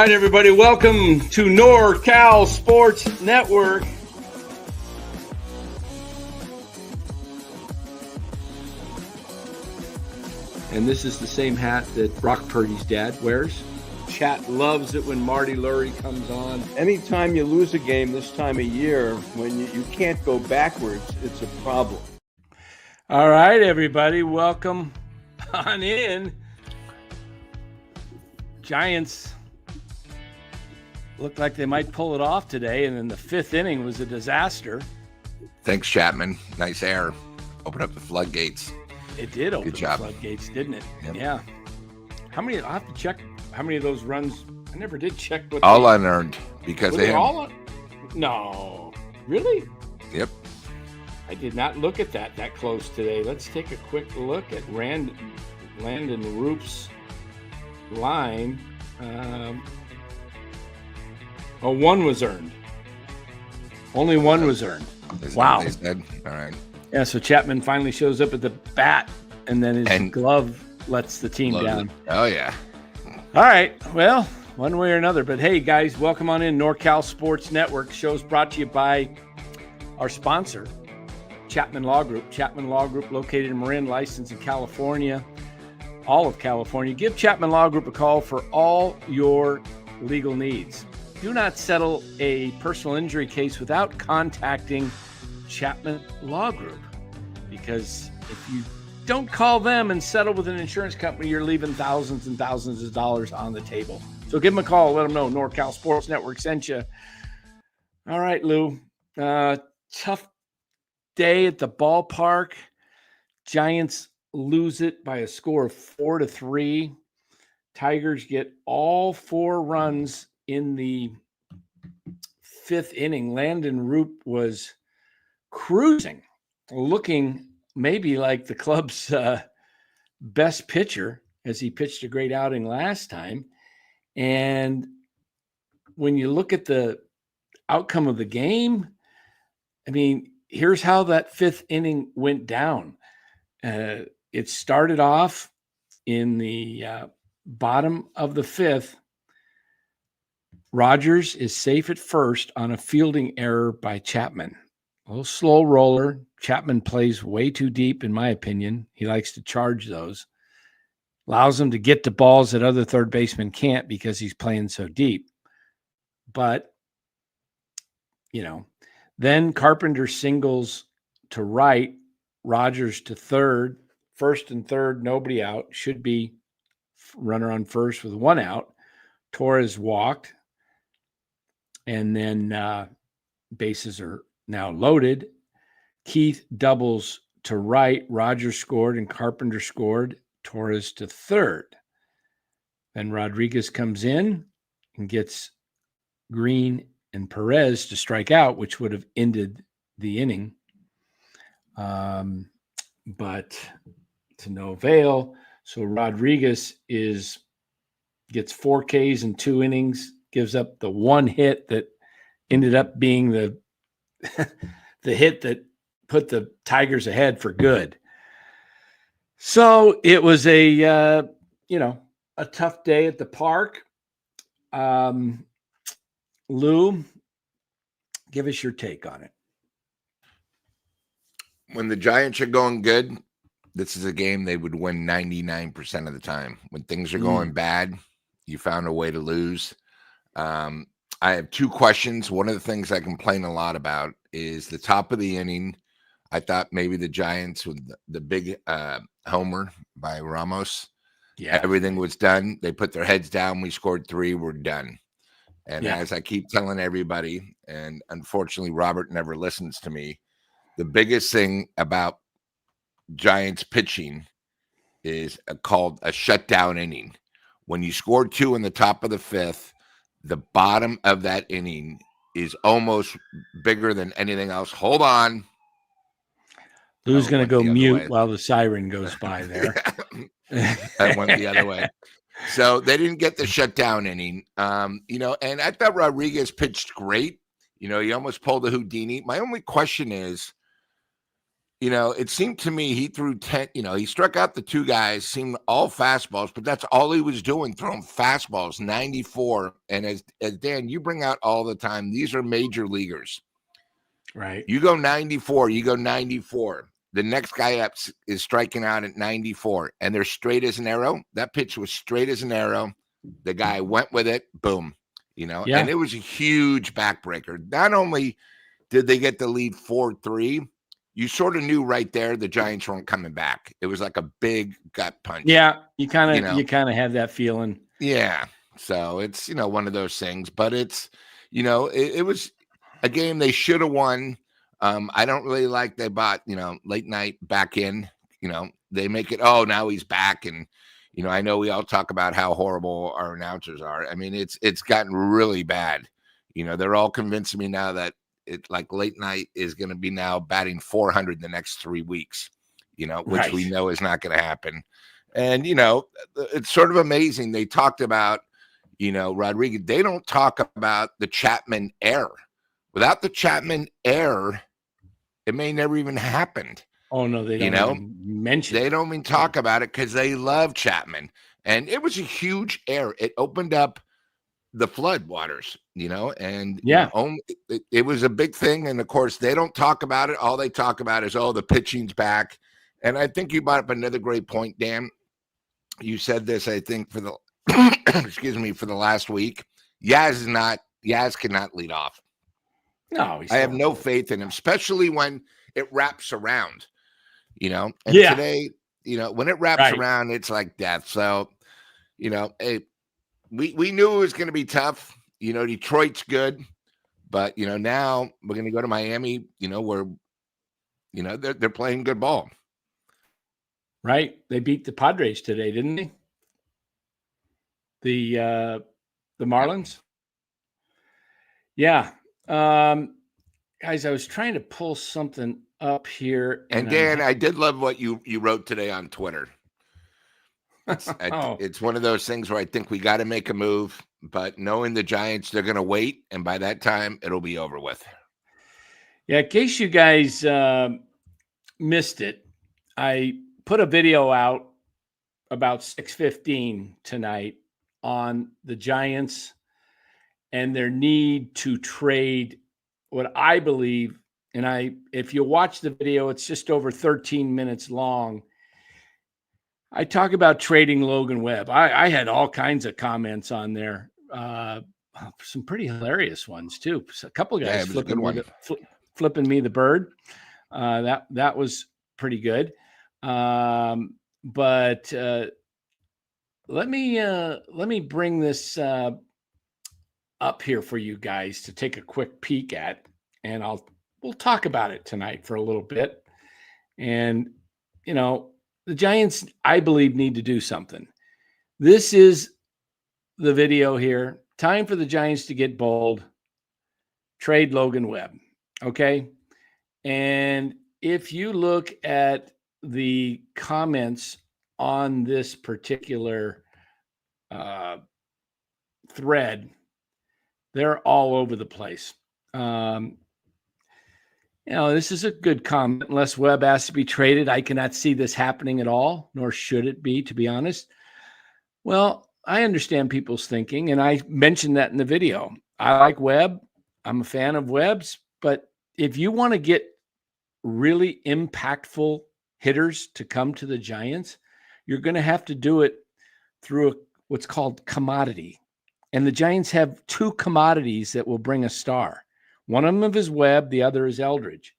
right, everybody, welcome to NorCal Sports Network. And this is the same hat that Brock Purdy's dad wears. Chat loves it when Marty Lurie comes on. Anytime you lose a game this time of year, when you can't go backwards, it's a problem. All right, everybody, welcome on in. Giants looked like they might pull it off today, and then the fifth inning was a disaster. Thanks, Chapman. Nice air. Open up the floodgates. It did open the floodgates, didn't it? Yep. Yeah. How many? I'll have to check how many of those runs. I never did check. What all unearned because they all. No, really? Yep. I did not look at that close today. Let's take a quick look at Landon Roop's line. One was earned. Only one was earned. Wow. They said? All right. Yeah, so Chapman finally shows up at the bat, and then his glove lets the team down. Oh, yeah. All right. Well, one way or another. But, hey, guys, welcome on in. NorCal Sports Network. Show's brought to you by our sponsor, Chapman Law Group. Chapman Law Group, located in Marin, licensed in California, all of California. Give Chapman Law Group a call for all your legal needs. Do not settle a personal injury case without contacting Chapman Law Group, because if you don't call them and settle with an insurance company, you're leaving thousands and thousands of dollars on the table. So give them a call. Let them know NorCal Sports Network sent you. All right, Lou. Tough day at the ballpark. Giants lose it by a score of 4-3. Tigers get all 4 runs in the fifth inning. Landon Roop was cruising, looking maybe like the club's best pitcher, as he pitched a great outing last time. And when you look at the outcome of the game, I mean, here's how that fifth inning went down. It started off in the bottom of the fifth. Rogers is safe at first on a fielding error by Chapman. A little slow roller. Chapman plays way too deep, in my opinion. He likes to charge those. Allows him to get to balls that other third basemen can't because he's playing so deep. But, then Carpenter singles to right, Rogers to third, first and third, nobody out. Should be runner on first with 1 out. Torres walked. And then bases are now loaded. Keith doubles to right. Rogers scored and Carpenter scored. Torres to third. Then Rodriguez comes in and gets Green and Perez to strike out, which would have ended the inning. But to no avail. So Rodriguez gets 4 Ks in 2 innings, gives up the 1 hit that ended up being the hit that put the Tigers ahead for good. So it was a tough day at the park. Lou, give us your take on it. When the Giants are going good, this is a game they would win 99% of the time. When things are going bad, you found a way to lose. I have 2 questions. One of the things I complain a lot about is the top of the inning. I thought maybe the Giants with the big homer by Ramos, everything was done. They put their heads down. We scored 3. We're done. And as I keep telling everybody, and unfortunately Robert never listens to me, the biggest thing about Giants pitching is called a shutdown inning. When you score 2 in the top of the 5th, the bottom of that inning is almost bigger than anything else. Hold on. Lou's going to go mute while the siren goes by there. That went the other way. So they didn't get the shutdown inning. And I thought Rodriguez pitched great. He almost pulled a Houdini. My only question is, it seemed to me he threw 10, he struck out the two guys, seemed all fastballs, but that's all he was doing, throwing fastballs, 94. And as Dan, you bring out all the time, these are major leaguers. Right. You go 94, you go 94. The next guy up is striking out at 94, and they're straight as an arrow. That pitch was straight as an arrow. The guy went with it, boom, Yeah. and it was a huge backbreaker. Not only did they get the lead 4-3, you sort of knew right there the Giants weren't coming back. It was like a big gut punch. Yeah, you kind of have that feeling. Yeah. So it's, one of those things, but it's, it was a game they should have won. I don't really like they bought, late night back in, they make it, oh, now he's back. And, I know we all talk about how horrible our announcers are. I mean, it's gotten really bad. They're all convincing me now that it like late night is going to be now batting 400 the next 3 weeks, which we know is not going to happen. And, it's sort of amazing. They talked about, Rodriguez. They don't talk about the Chapman error. Without the Chapman error, it may never even happened. Oh, no, they don't even mention it. They don't even talk about it because they love Chapman. And it was a huge error. It opened up the flood waters, and it was a big thing. And of course, they don't talk about it. All they talk about is, oh, the pitching's back. And I think you brought up another great point, Dan. You said this, I think, for the for the last week. Yaz cannot lead off. No, I have no faith in him, especially when it wraps around, and today, when it wraps around, it's like death. So, hey, we knew it was going to be tough. Detroit's good, but, now we're going to go to Miami, where, they're playing good ball. Right. They beat the Padres today, didn't they? The Marlins. Yeah. Guys, I was trying to pull something up here. And Dan, I did love what you wrote today on Twitter. It's one of those things where I think we got to make a move, but knowing the Giants, they're going to wait. And by that time, it'll be over with. Yeah. In case you guys missed it, I put a video out about 6:15 tonight on the Giants and their need to trade what I believe, and if you watch the video, it's just over 13 minutes long. I talk about trading Logan Webb. I had all kinds of comments on there, some pretty hilarious ones too. A couple of guys flipping me the bird. That was pretty good. But let me bring this up here for you guys to take a quick peek at, and we'll talk about it tonight for a little bit. And the Giants, I believe, need to do something. This is the video here. Time for the Giants to get bold. Trade Logan Webb. Okay. And if you look at the comments on this particular thread, they're all over the place. This is a good comment. Unless Webb has to be traded, I cannot see this happening at all, nor should it be, to be honest. Well, I understand people's thinking, and I mentioned that in the video. I like Webb. I'm a fan of Webb's, but if you want to get really impactful hitters to come to the Giants, you're going to have to do it through what's called commodity. And the Giants have two commodities that will bring a star. One of them is Webb, the other is Eldridge.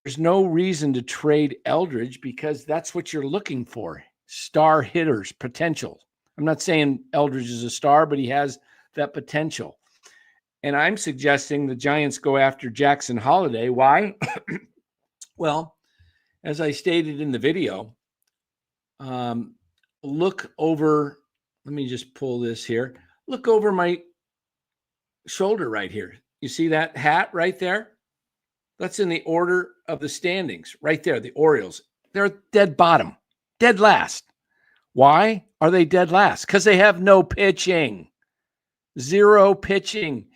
There's no reason to trade Eldridge because that's what you're looking for. Star hitters, potential. I'm not saying Eldridge is a star, but he has that potential. And I'm suggesting the Giants go after Jackson Holliday. Why? Well, as I stated in the video, look over, let me just pull this here. Look over my shoulder right here. You see that hat right there? That's in the order of the standings right there. The Orioles, they're dead bottom, dead last. Why are they dead last? Because they have no pitching, zero pitching.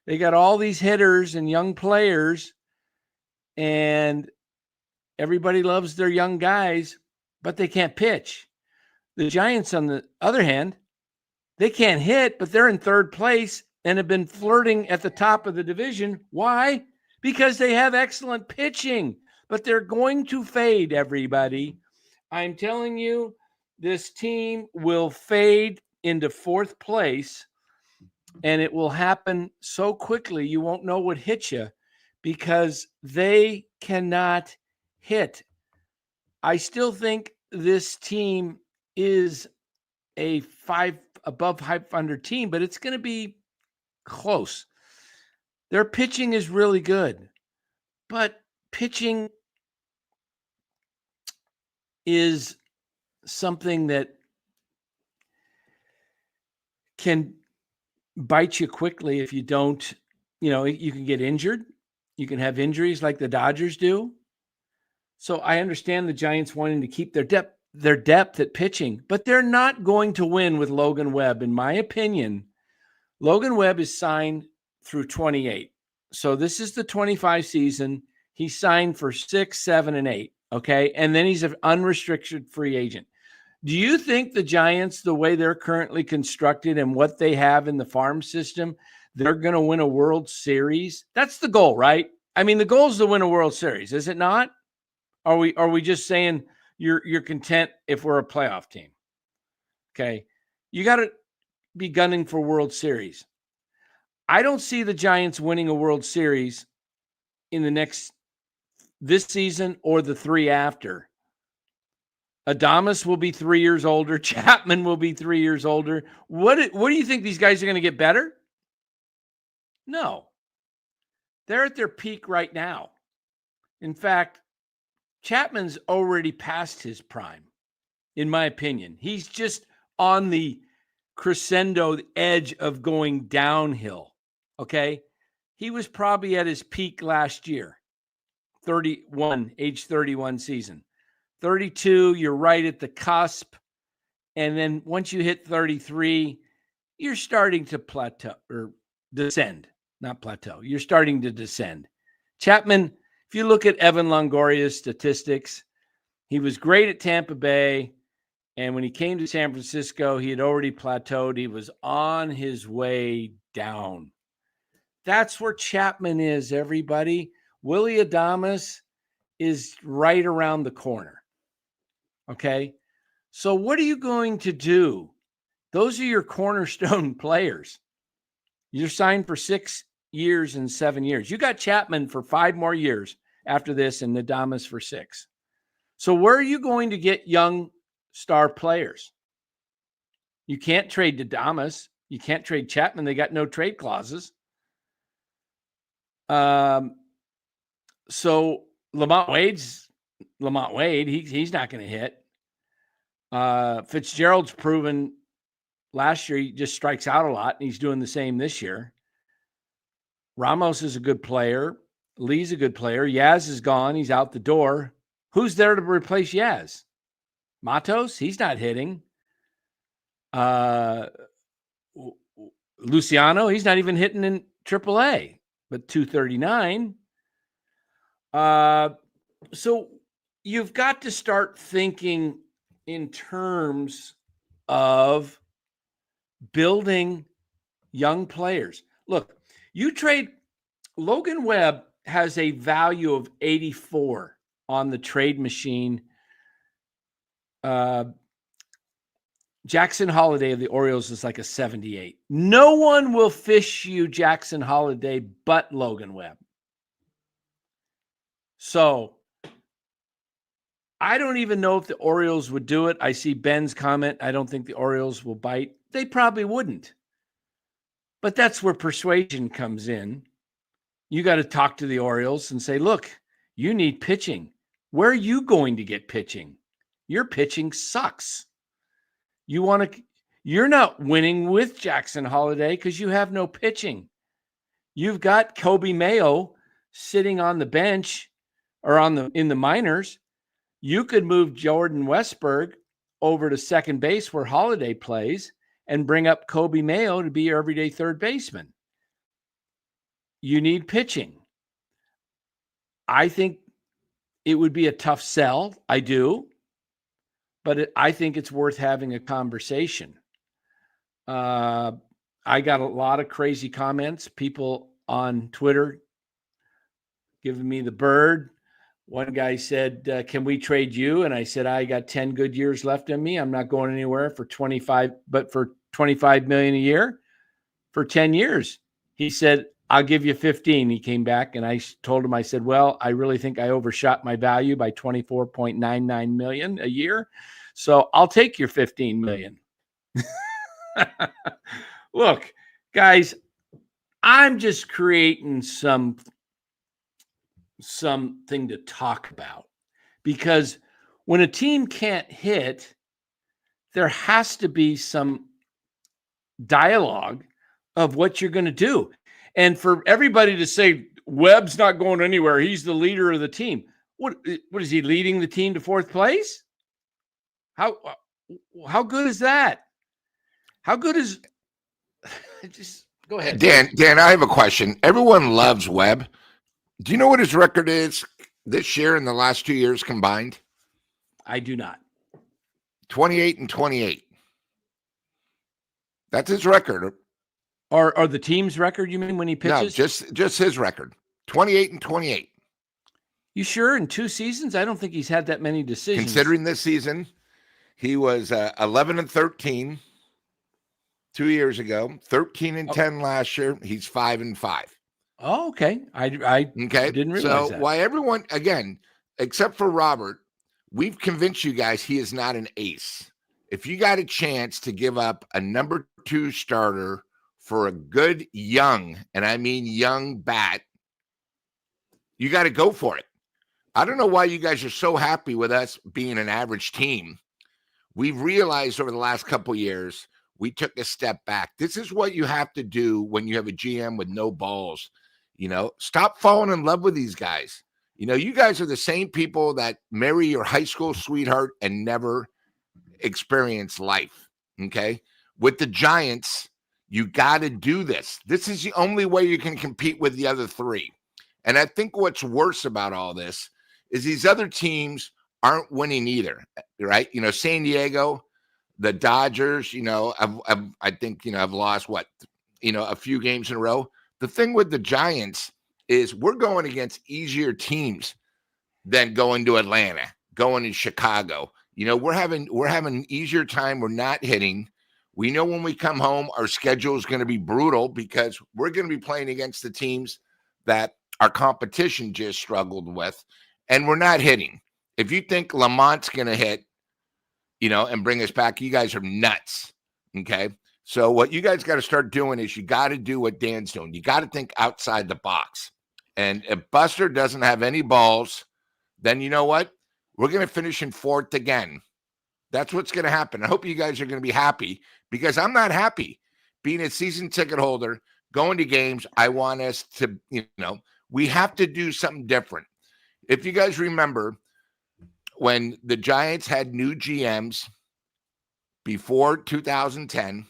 They got all these hitters and young players, and everybody loves their young guys, but they can't pitch. The Giants, on the other hand, they can't hit, but they're in third place and have been flirting at the top of the division. Why? Because they have excellent pitching, but they're going to fade, everybody. I'm telling you, this team will fade into fourth place, and it will happen so quickly you won't know what hit you because they cannot hit. I still think this team is a above 500 team, but it's going to be close. Their pitching is really good, but pitching is something that can bite you quickly if you don't, you can get injured. You can have injuries like the Dodgers do. So I understand the Giants wanting to keep their depth at pitching, but they're not going to win with Logan Webb, in my opinion. Logan Webb is signed through 28. So this is the 25 season. He's signed for 6, 7, and 8. Okay. And then he's an unrestricted free agent. Do you think the Giants, the way they're currently constructed and what they have in the farm system, they're going to win a World Series? That's the goal, right? I mean, the goal is to win a World Series, is it not? Are we just saying you're content if we're a playoff team? Okay. You got to be gunning for World Series. I don't see the Giants winning a World Series in this season or the 3 after. Adames will be 3 years older. Chapman will be 3 years older. What do you think, these guys are going to get better? No. They're at their peak right now. In fact, Chapman's already past his prime, in my opinion. He's just on the crescendo edge of going downhill, okay? He was probably at his peak last year, age 31 season. 32, you're right at the cusp. And then once you hit 33, you're starting to plateau or descend, not plateau. You're starting to descend. Chapman, if you look at Evan Longoria's statistics, he was great at Tampa Bay. And when he came to San Francisco, he had already plateaued. He was on his way down. That's where Chapman is, everybody. Willy Adames is right around the corner. Okay? So what are you going to do? Those are your cornerstone players. You're signed for 6 years and 7 years. You got Chapman for 5 more years after this and Adames for 6. So where are you going to get young star players? You can't trade Adames. You can't trade Chapman. They got no trade clauses. So Lamont Wade, he's not going to hit. Fitzgerald's proven last year he just strikes out a lot, and he's doing the same this year. Ramos is a good player. Lee's a good player. Yaz is gone. He's out the door. Who's there to replace Yaz? Matos? He's not hitting. Luciano? He's not even hitting in AAA, but 239. So you've got to start thinking in terms of building young players. Look, you trade Logan Webb has a value of 84 on the trade machine. Jackson Holiday of the Orioles is like a 78. No one will fish you Jackson Holiday but Logan Webb. So I don't even know if the Orioles would do it. I see Ben's comment. I don't think the Orioles will bite. They probably wouldn't. But that's where persuasion comes in. You got to talk to the Orioles and say, look, you need pitching. Where are you going to get pitching? Your pitching sucks. You're not winning with Jackson Holiday because you have no pitching. You've got Kobe Mayo sitting on the bench or in the minors. You could move Jordan Westberg over to second base where Holiday plays and bring up Kobe Mayo to be your everyday third baseman. You need pitching. I think it would be a tough sell. I do. But I think it's worth having a conversation. I got a lot of crazy comments, people on Twitter giving me the bird. One guy said, can we trade you? And I said, I got 10 good years left in me. I'm not going anywhere for 25, but for 25 million a year for 10 years. He said, I'll give you 15. He came back and I told him, I said, well, I really think I overshot my value by 24.99 million a year. So I'll take your 15 million. Look, guys, I'm just creating something to talk about, because when a team can't hit, there has to be some dialogue of what you're going to do. And for everybody to say Webb's not going anywhere, he's the leader of the team. What is he leading the team to fourth place? How good is that? How good is just go ahead. Dan, I have a question. Everyone loves Webb. Do you know what his record is this year and the last 2 years combined? I do not. 28-28. That's his record. Or the team's record, you mean, when he pitches? No, just his record. 28-28. You sure? In 2 seasons? I don't think he's had that many decisions. Considering this season, he was 11-13 2 years ago, 13-10 last year. He's 5-5. Oh, okay. I didn't realize so that. Why everyone, again, except for Robert, we've convinced you guys he is not an ace. If you got a chance to give up a number 2 starter for a good young, and I mean young bat, you got to go for it. I don't know why you guys are so happy with us being an average team. We've realized over the last couple of years, we took a step back. This is what you have to do when you have a GM with no balls. Stop falling in love with these guys. You guys are the same people that marry your high school sweetheart and never experience life. Okay. With the Giants, you got to do this. This is the only way you can compete with the other 3. And I think what's worse about all this is these other teams aren't winning either. Right. San Diego, the Dodgers, I think, I've lost a few games in a row. The thing with the Giants is we're going against easier teams than going to Atlanta, going to Chicago. We're having an easier time. We're not hitting. We know when we come home, our schedule is going to be brutal because we're going to be playing against the teams that our competition just struggled with, and we're not hitting. If you think Lamont's going to hit, and bring us back, you guys are nuts. Okay. So what you guys got to start doing is you got to do what Dan's doing. You got to think outside the box. And if Buster doesn't have any balls, then you know what? We're going to finish in 4th again. That's what's going to happen. I hope you guys are going to be happy, because I'm not happy being a season ticket holder, going to games. I want us to, we have to do something different. If you guys remember, when the Giants had new GMs before 2010,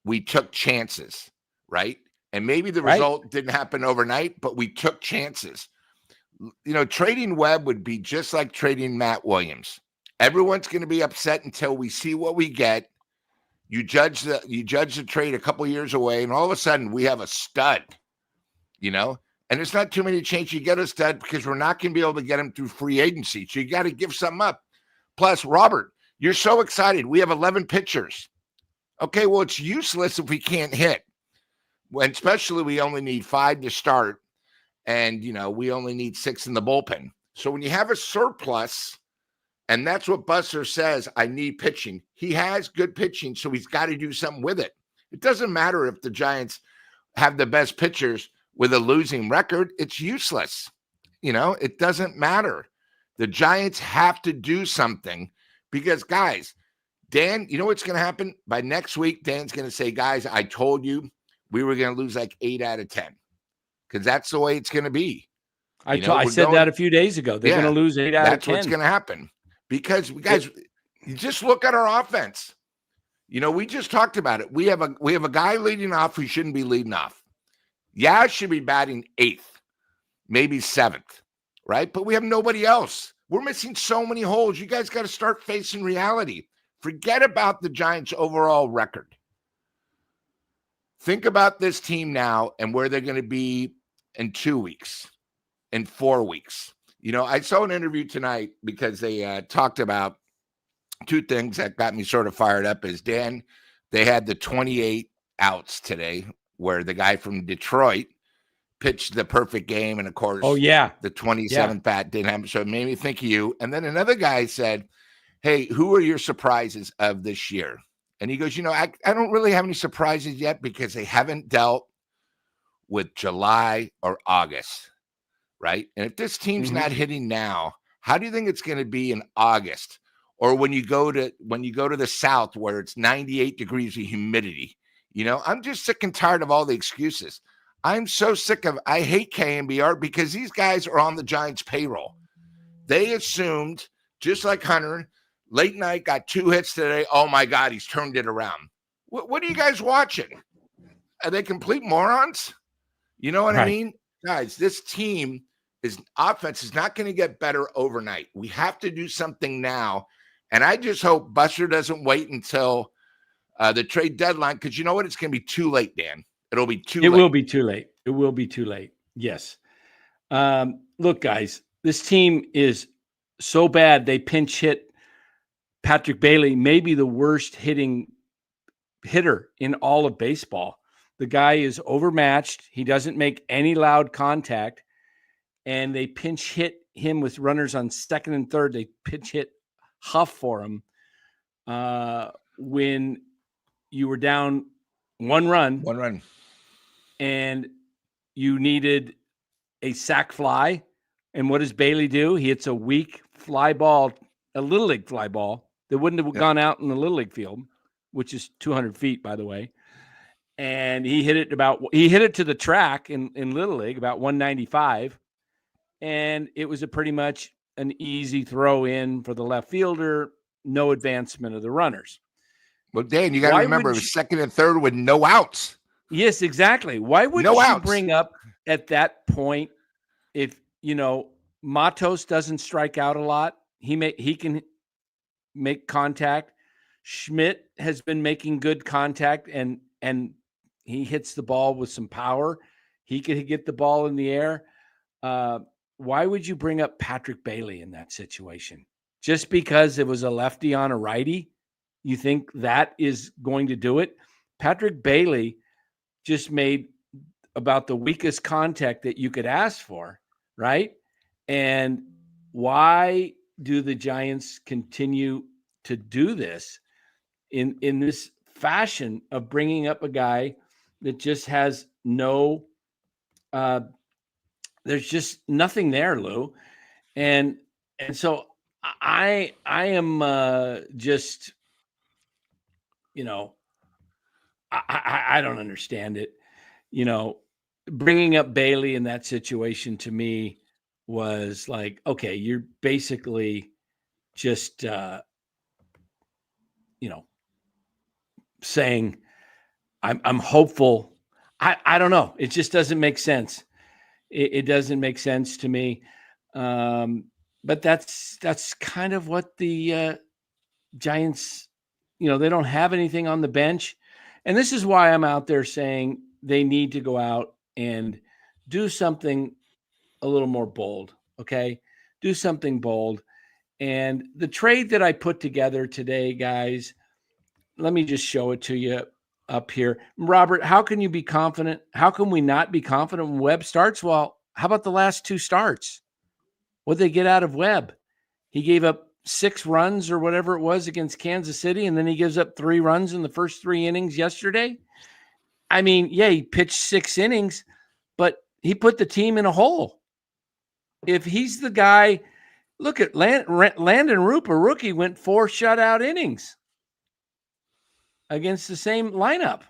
we took chances, right? And maybe the result didn't happen overnight, but we took chances. Trading Webb would be just like trading Matt Williams. Everyone's going to be upset until we see what we get. You judge the trade a couple years away, and all of a sudden we have a stud, And it's not too many chances you get a stud, because we're not going to be able to get him through free agency. So you got to give something up. Plus, Robert, you're so excited. We have 11 pitchers. Okay, well, it's useless if we can't hit. When especially we only need 5 to start, and, we only need 6 in the bullpen. So when you have a surplus, and that's what Buster says, I need pitching. He has good pitching, so he's got to do something with it. It doesn't matter if the Giants have the best pitchers with a losing record. It's useless. It doesn't matter. The Giants have to do something, because, guys, Dan, you know what's going to happen? By next week, Dan's going to say, guys, I told you we were going to lose like 8 out of 10, because that's the way it's going to be. I said that a few days ago. They're going to lose 8 out of 10. That's what's going to happen, because, guys, you just look at our offense. We just talked about it. We have a guy leading off who shouldn't be leading off. Yaz should be batting 8th, maybe 7th, right? But we have nobody else. We're missing so many holes. You guys got to start facing reality. Forget about the Giants' overall record. Think about this team now and where they're going to be in 2 weeks, in 4 weeks. You know, I saw an interview tonight because they talked about two things that got me sort of fired up. Is Dan, they had the 28 outs today where the guy from Detroit pitched the perfect game. And of course, the 27 fat didn't have. So it made me think of you. And then another guy said, hey, who are your surprises of this year? And he goes, you know, I don't really have any surprises yet because they haven't dealt with July or August, right? And if this team's not hitting now, how do you think it's going to be in August? Or when you go to the South where it's 98 degrees of humidity? You know, I'm just sick and tired of all the excuses. I'm so sick of, I hate KNBR because these guys are on the Giants payroll. They assumed, just like Hunter, late night got 2 hits today. Oh my God, he's turned it around. What are you guys watching? Are they complete morons? You know what I mean? Guys, this team offense is not going to get better overnight. We have to do something now. And I just hope Buster doesn't wait until the trade deadline, because you know what? It's going to be too late, Dan. It'll be too late. It will be too late. It will be too late. Yes. Look, guys, this team is so bad. They pinch hit Patrick Bailey, maybe the worst hitter in all of baseball. The guy is overmatched. He doesn't make any loud contact. And they pinch hit him with runners on second and third. They pinch hit Huff for him when you were down 1 run. 1 run. And you needed a sac fly. And what does Bailey do? He hits a weak fly ball, a Little League fly ball that wouldn't have gone out in the Little League field, which is 200 feet, by the way. And he hit it to the track in Little League, about 195. And it was pretty much an easy throw in for the left fielder, no advancement of the runners. Well, Dan, you got to remember it was second and third with no outs. Yes, exactly. Why would you bring up at that point if, you know, Matos doesn't strike out a lot? He can make contact. Schmidt has been making good contact and he hits the ball with some power. He could get the ball in the air. Why would you bring up Patrick Bailey in that situation? Just because it was a lefty on a righty? You think that is going to do it? Patrick Bailey just made about the weakest contact that you could ask for, right? And why do the Giants continue to do this in this fashion of bringing up a guy that just has no there's just nothing there, Lou. And so I am just, you know, I don't understand it. You know, bringing up Bailey in that situation to me was like, okay, you're basically just, you know, saying I'm hopeful. I don't know. It just doesn't make sense. It doesn't make sense to me. But that's kind of what the Giants, you know, they don't have anything on the bench. And this is why I'm out there saying they need to go out and do something a little more bold. Okay. Do something bold. And the trade that I put together today, guys, let me just show it to you up here. Robert, how can you be confident? How can we not be confident when Webb starts? Well, how about the last 2 starts? What'd they get out of Webb? He gave up 6 runs or whatever it was against Kansas City, and then he gives up 3 runs in the first 3 innings yesterday. I mean, yeah, he pitched 6 innings, but he put the team in a hole. If he's the guy, look at Landon Roop, a rookie, went 4 shutout innings against the same lineup.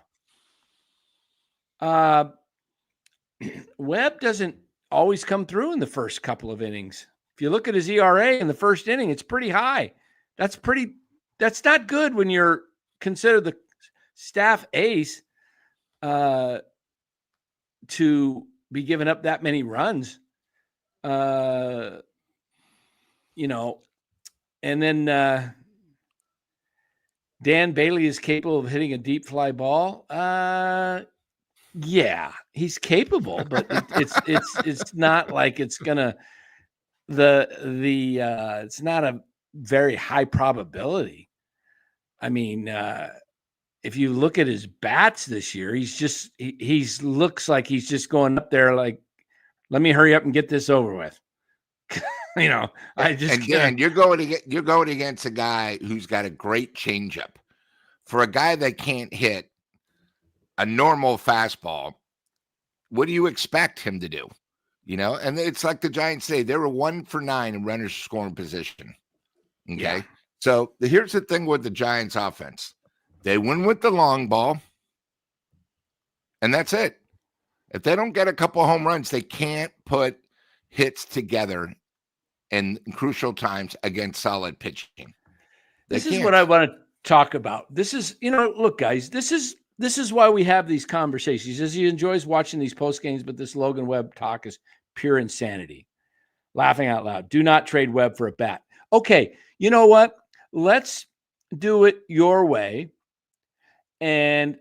Webb doesn't always come through in the first couple of innings. If you look at his ERA in the first inning, it's pretty high. That's not good when you're considered the staff ace to be giving up that many runs. You know, and then Dan Bailey is capable of hitting a deep fly ball. Yeah, he's capable, but it's not like it's gonna it's not a very high probability. I mean, if you look at his bats this year, he's looks like he's just going up there like, let me hurry up and get this over with. I just and Dan, you're going against a guy who's got a great changeup. For a guy that can't hit a normal fastball, what do you expect him to do? And it's like the Giants say, they were 1 for 9 in runners scoring position. Okay. Yeah. So here's the thing with the Giants offense. They win with the long ball, and that's it. If they don't get a couple of home runs, they can't put hits together in crucial times against solid pitching. This is what I want to talk about. This is, look, guys, this is why we have these conversations. He says he enjoys watching these post games, but this Logan Webb talk is pure insanity. Laughing out loud. Do not trade Webb for a bat. Okay, you know what? Let's do it your way. And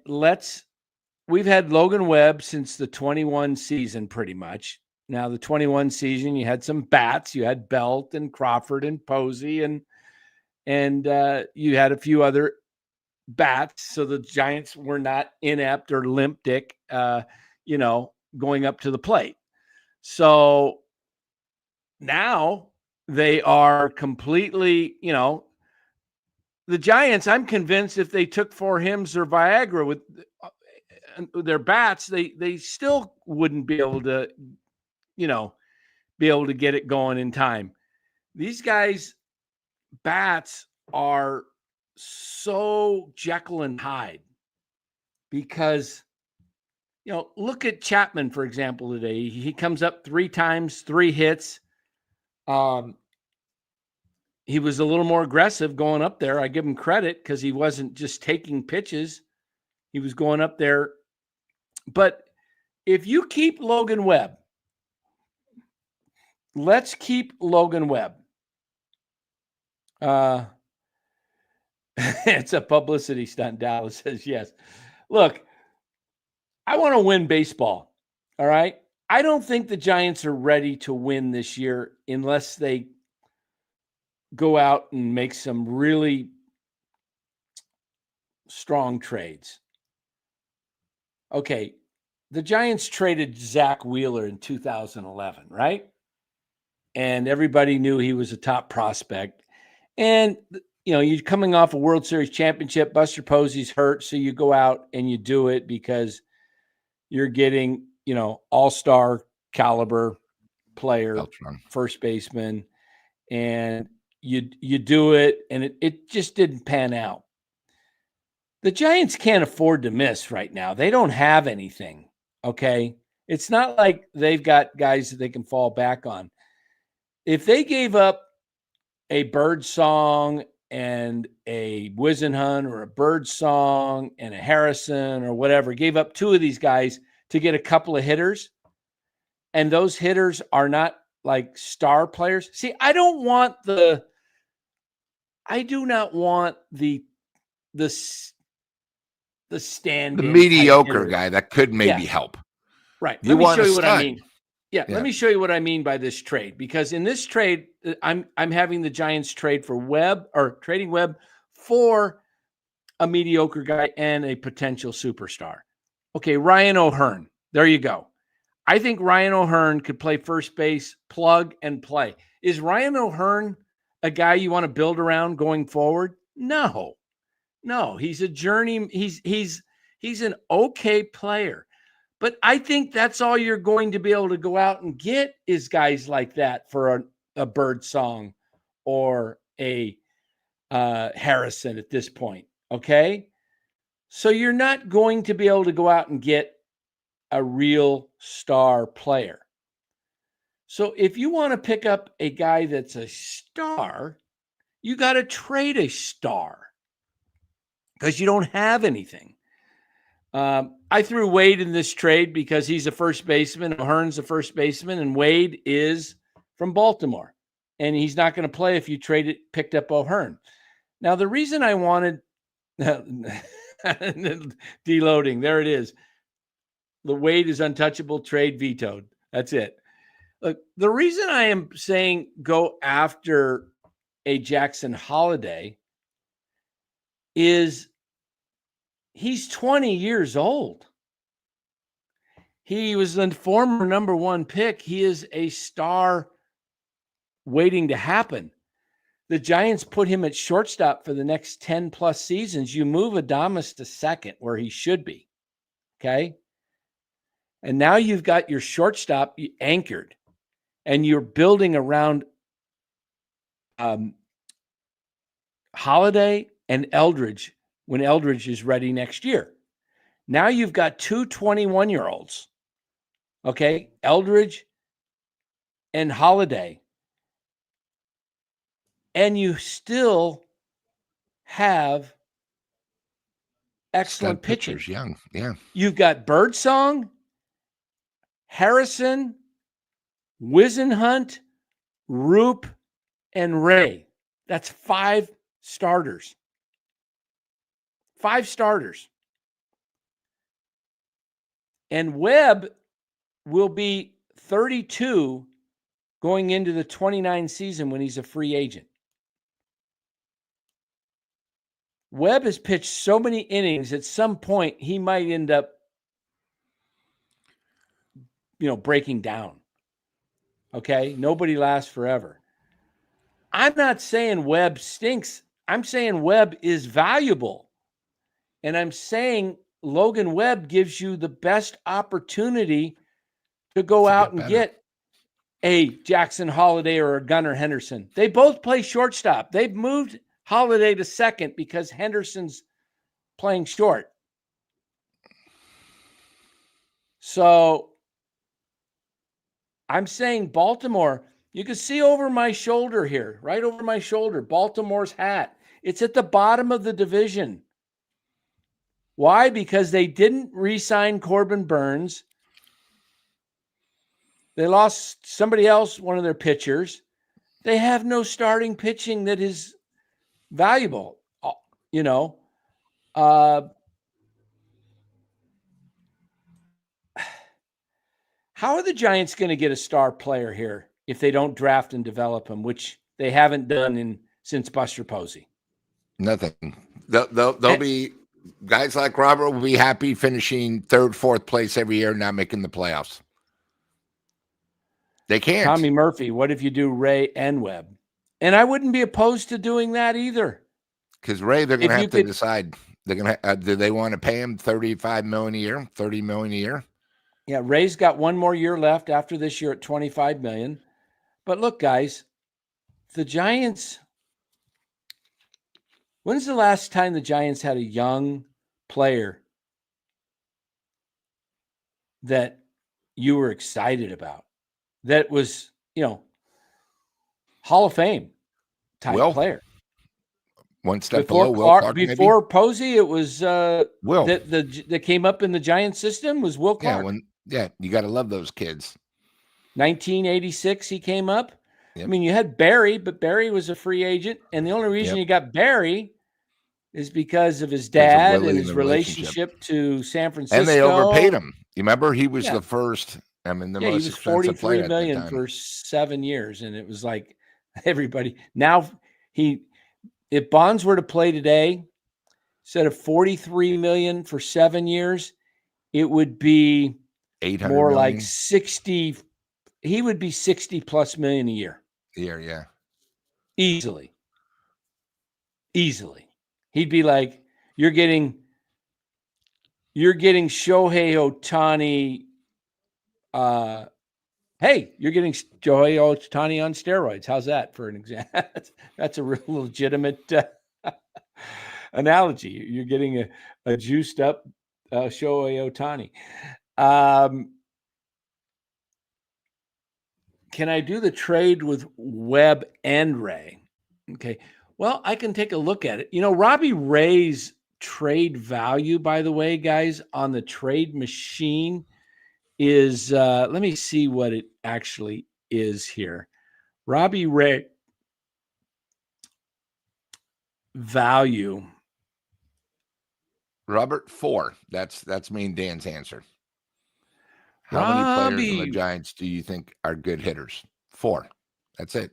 we've had Logan Webb since the 21 season, pretty much. Now, the 21 season, you had some bats. You had Belt and Crawford and Posey, and you had a few other bats. So the Giants were not inept or limp dick, going up to the plate. So now they are completely, the Giants, I'm convinced if they took 4 Hims or Viagra with their bats, they still wouldn't be able to, get it going in time. These guys' bats are so Jekyll and Hyde because, look at Chapman, for example, today. He comes up 3 times, 3 hits. He was a little more aggressive going up there. I give him credit because he wasn't just taking pitches. He was going up there. But if you keep Logan Webb, let's keep Logan Webb. It's a publicity stunt, Dallas says yes. Look, I want to win baseball, all right? I don't think the Giants are ready to win this year unless they go out and make some really strong trades. Okay, the Giants traded Zach Wheeler in 2011, right? And everybody knew he was a top prospect. And, you're coming off a World Series championship. Buster Posey's hurt, so you go out and you do it because you're getting, all-star caliber player, first baseman, and you do it, and it just didn't pan out. The Giants can't afford to miss right now. They don't have anything, okay? It's not like they've got guys that they can fall back on. If they gave up a Bird Song and a Wisenhunt or a Bird Song and a Harrison or whatever, gave up 2 of these guys to get a couple of hitters, and those hitters are not like star players. See, I do not want the stand-in, the mediocre guy that could maybe help. Right. Let me show you what I mean. Yeah, let me show you what I mean by this trade, because in this trade, I'm having the Giants trade for Webb, or trading Webb for a mediocre guy and a potential superstar. Okay, Ryan O'Hearn. There you go. I think Ryan O'Hearn could play first base, plug and play. Is Ryan O'Hearn a guy you want to build around going forward? No, he's a journey. He's an okay player, but I think that's all you're going to be able to go out and get is guys like that for a Bird Song or a Harrison at this point. Okay, so you're not going to be able to go out and get a real star player. So if you want to pick up a guy that's a star, you got to trade a star because you don't have anything. I threw Wade in this trade because he's a first baseman. O'Hearn's a first baseman, and Wade is from Baltimore, and he's not going to play if you picked up O'Hearn. Now, the reason I wanted deloading, there it is. The Wade is untouchable, trade vetoed. That's it. Look, the reason I am saying go after a Jackson Holiday is he's 20 years old. He was the former number 1 pick. He is a star waiting to happen. The Giants put him at shortstop for the next 10 plus seasons. You move Adames to second where he should be. Okay. And now you've got your shortstop anchored and you're building around Holiday and Eldridge when Eldridge is ready next year. Now you've got 2 21-year-olds. Okay. Eldridge and Holiday. And you still have excellent pitching. Pitchers, young. Yeah. You've got Birdsong, Harrison, Wisenhunt, Roop, and Ray. That's 5 starters. 5 starters. And Webb will be 32 going into the 29 season when he's a free agent. Webb has pitched so many innings, at some point he might end up, breaking down. Okay? Nobody lasts forever. I'm not saying Webb stinks. I'm saying Webb is valuable. And I'm saying Logan Webb gives you the best opportunity to go out and get a Jackson Holiday or a Gunnar Henderson. They both play shortstop. They've moved Holiday to second because Henderson's playing short. So I'm saying Baltimore, you can see over my shoulder here, right over my shoulder, Baltimore's hat. It's at the bottom of the division. Why? Because they didn't re-sign Corbin Burns. They lost somebody else, one of their pitchers. They have no starting pitching that is valuable, How are the Giants going to get a star player here if they don't draft and develop him, which they haven't done since Buster Posey? Nothing. They'll be guys like Robert will be happy finishing 3rd, 4th place every year, not making the playoffs. They can't. Tommy Murphy, what if you do Ray and Webb? And I wouldn't be opposed to doing that either. Because Ray, they're going to have to decide. They're going to do they want to pay him $35 million a year, $30 million a year? Yeah, Ray's got one more year left after this year at $25 million. But look, guys, the Giants. When's the last time the Giants had a young player that you were excited about? That was, Hall of Fame type player. One step below Will Clark, before Posey, it was Will that came up in the Giants system was Will Clark. Yeah, you got to love those kids. 1986, he came up. Yep. I mean, you had Barry, but Barry was a free agent, and the only reason you got Barry is because of his dad and his relationship to San Francisco. And they overpaid him. You remember he was the first. I mean, the most expensive player $43 million for 7 years, and it was like everybody. Now if Bonds were to play today, instead of $43 million for 7 years, it would be more like 60. He would be $60+ million a year. Yeah. Easily. He'd be like, you're getting Shohei Ohtani. Hey, you're getting Shohei Ohtani on steroids. How's that for an example? That's a real legitimate analogy. You're getting a juiced up Shohei Ohtani. Can I do the trade with Webb and Ray? Okay. Well, I can take a look at it. Robbie Ray's trade value, by the way, guys, on the trade machine is, let me see what it actually is here. Robbie Ray value. Robert, 4. That's me and Dan's answer. How many players on the Robbie, Giants do you think are good hitters? 4. That's it.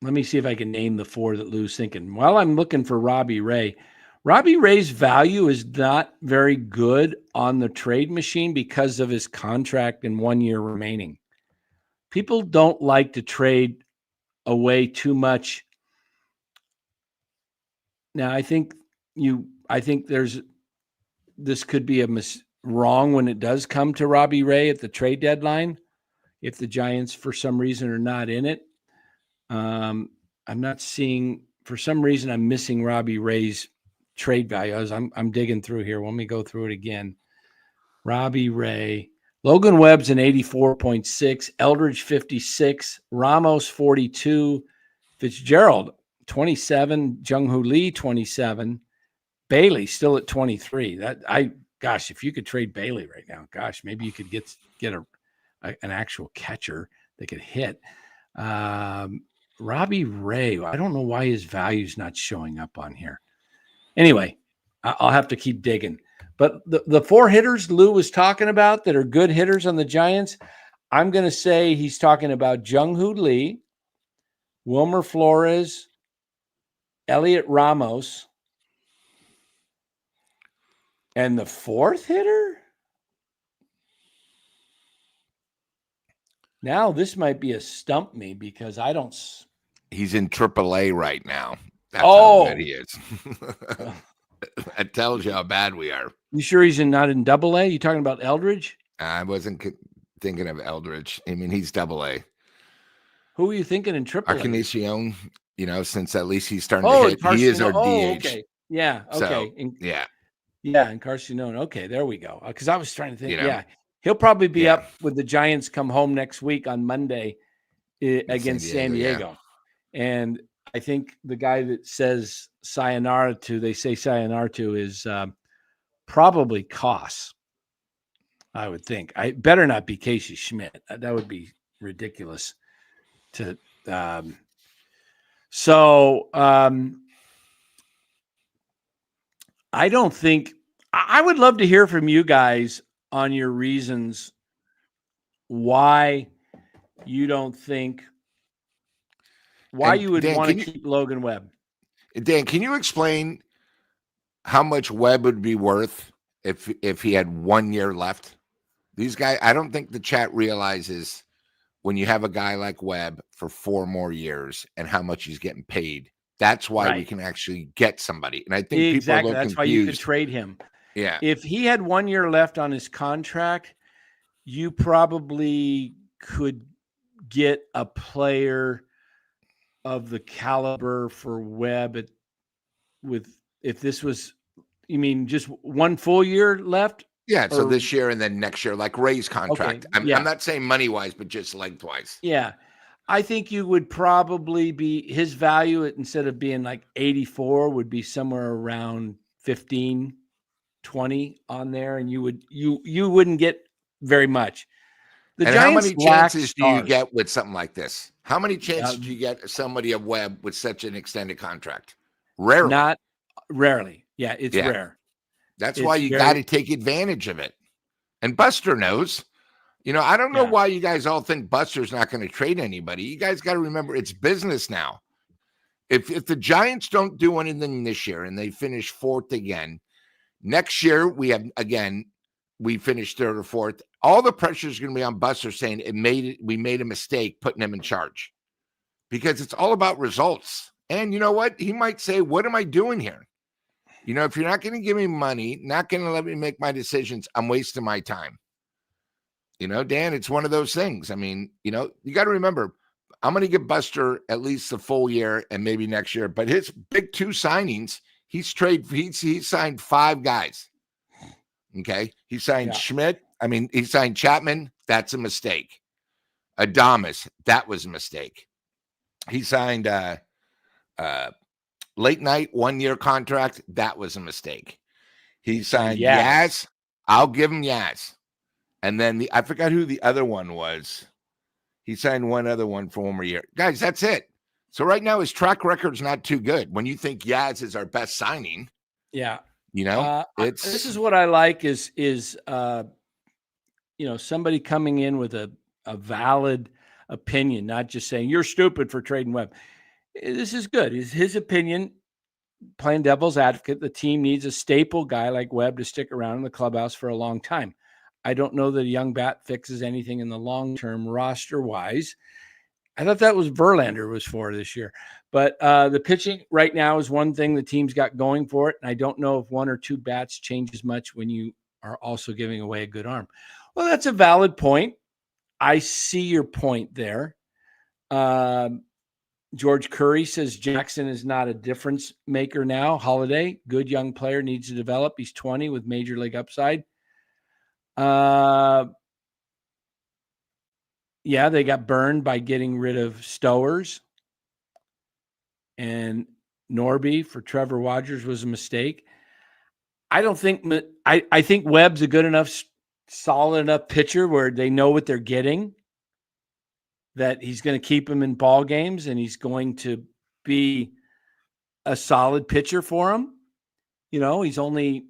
let me see if I can name the 4 that Lou's thinking. While I'm looking for Robbie Ray's value is not very good on the trade machine because of his contract and 1 year remaining. People don't like to trade away too much. Now, I think this could be wrong when it does come to Robbie Ray at the trade deadline. If the Giants, for some reason, are not in it, I'm not seeing. For some reason, I'm missing Robbie Ray's trade value. I'm digging through here. Let me go through it again. Robbie Ray, Logan Webb's an 84.6, Eldridge 56, Ramos 42, Fitzgerald 27, Jung-Hoo Lee 27, Bailey still at 23. Gosh, if you could trade Bailey right now, gosh, maybe you could get an actual catcher that could hit. Robbie Ray, I don't know why his value's not showing up on here. Anyway, I'll have to keep digging. But the 4 hitters Lou was talking about that are good hitters on the Giants, I'm going to say he's talking about Jung-Hoo Lee, Wilmer Flores, Elliot Ramos, and the 4th hitter? Now this might be a stump me because I don't. He's in AAA right now. That's how good he is. That tells you how bad we are. You sure he's not in AA? You talking about Eldridge? I wasn't thinking of Eldridge. I mean, he's AA. Who are you thinking in AAA? Arcanicion, since at least he's starting to hit. He is our DH. Okay. Yeah. Okay. So, yeah. And Carcinone. Okay, there we go. Because I was trying to think. Yeah. He'll probably be up with the Giants come home next week on Monday against San Diego. Yeah. And I think the guy that says sayonara to is probably Koss. I would think. I better not be Casey Schmidt. That would be ridiculous. I don't think. I would love to hear from you guys on your reasons why you don't think. Why you would want to keep Logan Webb. Dan, can you explain how much Webb would be worth if he had 1 year left? These guys, I don't think the chat realizes when you have a guy like Webb for 4 more years and how much he's getting paid. That's why we can actually get somebody. And I think people are a little That's confused. why you could trade him. Yeah. If he had 1 year left on his contract, you probably could get a player of the caliber for Webb if this was, you mean just 1 full year left? Yeah, so this year and then next year, like Ray's contract. Okay, I'm not saying money-wise, but just lengthwise. Yeah. I think you would probably be, his value instead of being like 84 would be somewhere around 15, 20 on there, and you wouldn't get very much. And Giants, how many chances do you get with something like this? How many chances do you get somebody of Webb with such an extended contract? Rarely. Not rarely. Yeah, it's rare. That's why you got to take advantage of it. And Buster knows. I don't know why you guys all think Buster's not going to trade anybody. You guys got to remember it's business now. If the Giants don't do anything this year and they finish 4th again, next year we finish 3rd or 4th. All the pressure is going to be on Buster saying we made a mistake putting him in charge, because it's all about results. And you know what? He might say, "What am I doing here? If you're not going to give me money, not going to let me make my decisions, I'm wasting my time." Dan, it's one of those things. I mean, you got to remember, I'm going to give Buster at least a full year and maybe next year. But his big 2 signings, he signed 5 guys. Okay. He signed Schmidt. I mean, he signed Chapman. That's a mistake. Adames. That was a mistake. He signed Late Night 1 year contract. That was a mistake. He signed Yaz. I'll give him Yaz. And then I forgot who the other one was. He signed one other one for 1 more year. Guys, that's it. So right now his track record's not too good. When you think Yaz is our best signing, Yeah. it's this is what I like is somebody coming in with a valid opinion, not just saying you're stupid for trading Webb. This is good. Is his opinion, playing devil's advocate. The team needs a staple guy like Webb to stick around in the clubhouse for a long time. I don't know that a young bat fixes anything in the long term roster wise. I thought that was Verlander was for this year. But the pitching right now is one thing the team's got going for it. And I don't know if 1 or 2 bats changes much when you are also giving away a good arm. Well, that's a valid point. I see your point there. George Curry says Jackson is not a difference maker now. Holiday, good young player, needs to develop. He's 20 with major league upside. Yeah, they got burned by getting rid of Stowers. And Norby for Trevor Rogers was a mistake. I don't think I think Webb's a good enough, solid enough pitcher where they know what they're getting, that he's going to keep them in ball games and he's going to be a solid pitcher for them. He's only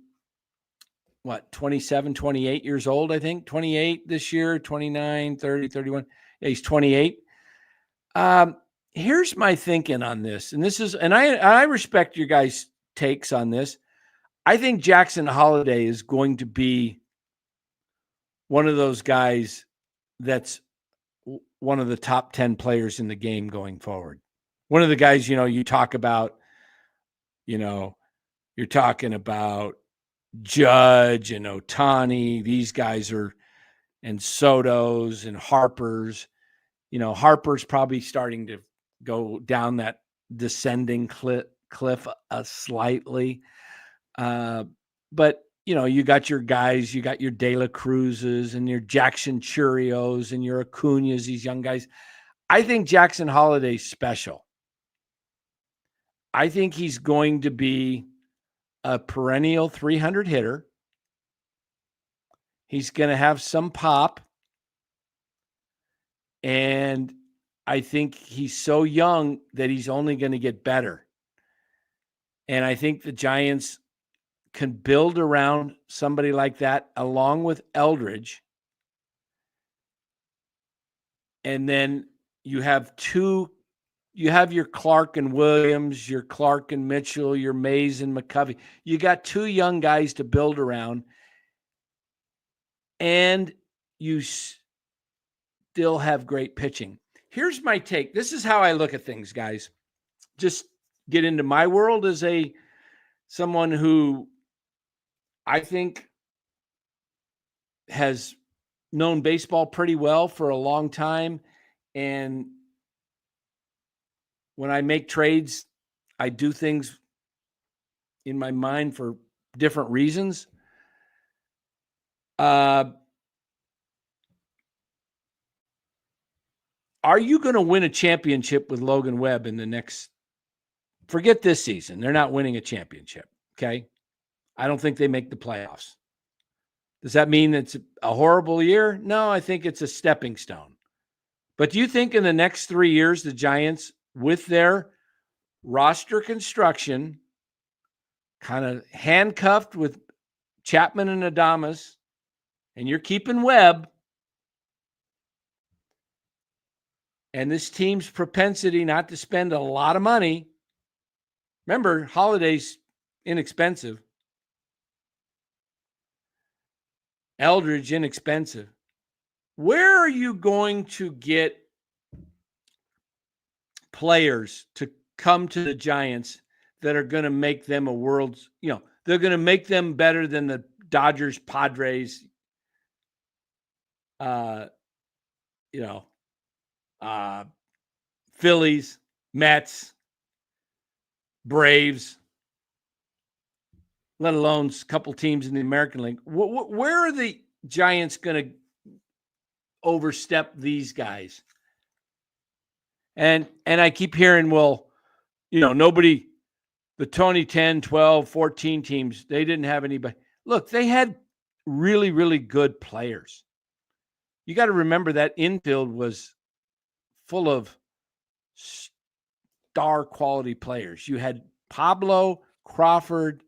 27, 28 years old, I think. 28 this year, 29, 30, 31. Yeah, he's 28. Here's my thinking on this. And I respect your guys' takes on this. I think Jackson Holiday is going to be one of those guys that's one of the top 10 players in the game going forward. One of the guys, you talk about, you're talking about Judge and Ohtani. These guys are, and Soto's and Harper's. Harper's probably starting to go down that descending cliff slightly. But, you got your guys, you got your De La Cruzes and your Jackson Churios and your Acuñas, these young guys. I think Jackson Holiday's special. I think he's going to be a perennial 300 hitter. He's going to have some pop. And I think he's so young that he's only going to get better. And I think the Giants can build around somebody like that along with Eldridge. And then you have your Clark and Williams, your Clark and Mitchell, your Mays and McCovey. You got 2 young guys to build around. And you still have great pitching. Here's my take. This is how I look at things, guys. Just get into my world as someone who I think has known baseball pretty well for a long time. And when I make trades, I do things in my mind for different reasons. Are you going to win a championship with Logan Webb in the next? Forget this season. They're not winning a championship. Okay. I don't think they make the playoffs. Does that mean it's a horrible year? No, I think it's a stepping stone. But do you think in the next 3 years, the Giants, with their roster construction, kind of handcuffed with Chapman and Adames, and you're keeping Webb, and this team's propensity not to spend a lot of money. Remember, Holiday's inexpensive. Eldridge, inexpensive. Where are you going to get players to come to the Giants that are going to make them they're going to make them better than the Dodgers, Padres, Phillies, Mets, Braves, let alone a couple teams in the American League. Where are the Giants going to overstep these guys? And I keep hearing, nobody, the 2010, 12, 14 teams, they didn't have anybody. Look, they had really, really good players. You got to remember that infield was full of star quality players. You had Pablo, Crawford,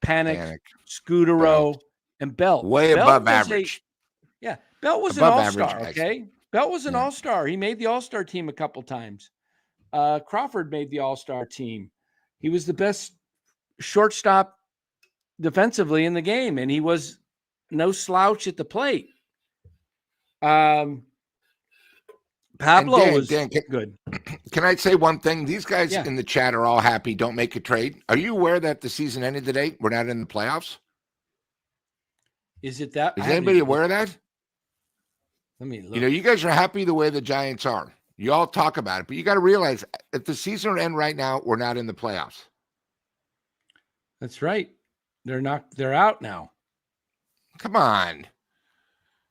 Panic, Scudero, and Belt. Way Belt above was average. Belt was an Above average all-star, guys. okay? Belt was an all-star. He made the all-star team a couple times. Crawford made the all-star team. He was the best shortstop defensively in the game, and he was no slouch at the plate. Pablo was good. Can I say one thing? These guys in the chat are all happy. Don't make a trade. Are you aware that the season ended today? We're not in the playoffs. Is it that? Is anybody aware of that? Let me look. You know, you guys are happy the way the Giants are. You all talk about it, but you got to realize if the season would end right now, we're not in the playoffs. That's right. They're out now. Come on.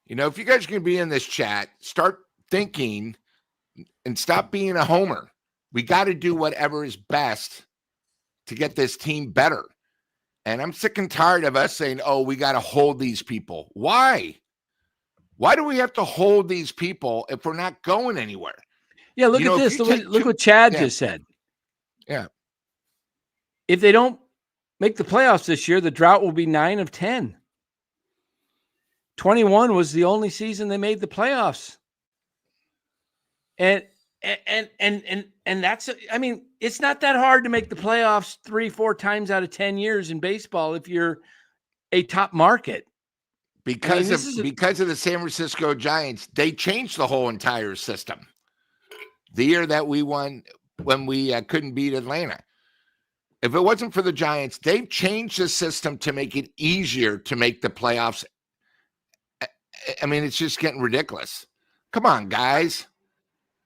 You know, if you guys are going to be in this chat, start thinking and stop being a homer. We got to do whatever is best to get this team better. And I'm sick and tired of us saying, oh, we got to hold these people. Why? Why do we have to hold these people if we're not going anywhere? Yeah, look at this. Look what Chad just said. Yeah. If they don't make the playoffs this year, the drought will be 9 of 10. 21 was the only season they made the playoffs. And that's, I mean, it's not that hard to make the playoffs 3-4 times out of 10 years in baseball if you're a top market. Because of the San Francisco Giants, they changed the whole entire system. The year that we won when we couldn't beat Atlanta. If it wasn't for the Giants, they've changed the system to make it easier to make the playoffs. I mean, it's just getting ridiculous. Come on, guys.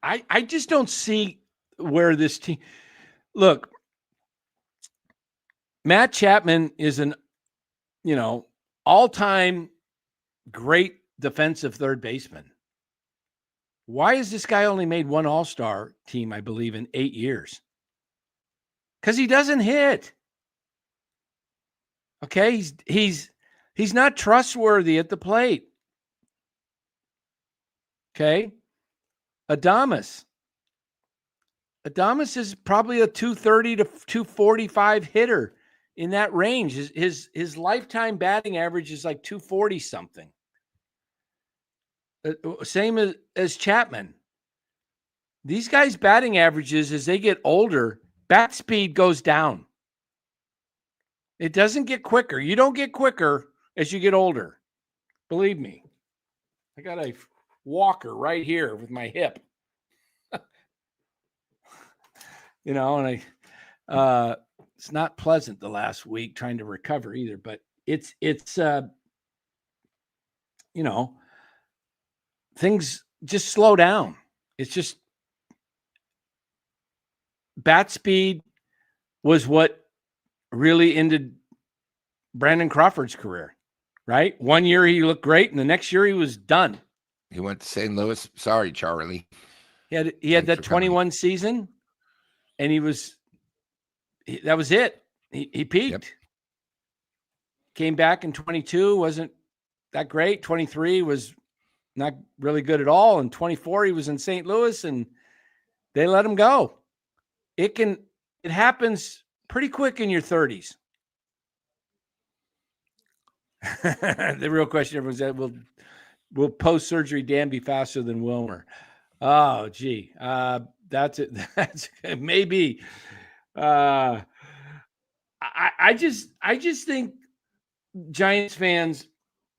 I just don't see where this team – look, Matt Chapman is an, all-time great defensive third baseman. Why has this guy only made one all-star team, I believe, in 8 years? Because he doesn't hit. Okay, he's not trustworthy at the plate. Okay, Adames is probably a 230 to 245 hitter in that range. His lifetime batting average is like 240 something. Same as Chapman. These guys' batting averages, as they get older, bat speed goes down. It doesn't get quicker. You don't get quicker as you get older. Believe me. I got a walker right here with my hip. And it's not pleasant the last week trying to recover either, but it's things just slow down. It's just bat speed was what really ended Brandon Crawford's career, right? 1 year he looked great, and the next year he was done. He went to St. Louis. Sorry, Charlie. He had that 21 season, and that was it. He peaked. Yep. Came back in 22, wasn't that great. 23 was not really good at all. And 24, he was in St. Louis, and they let him go. It happens pretty quick in your 30s. The real question everyone said, will post-surgery Dan be faster than Wilmer? Oh, gee. That's it. That's maybe. I just think Giants fans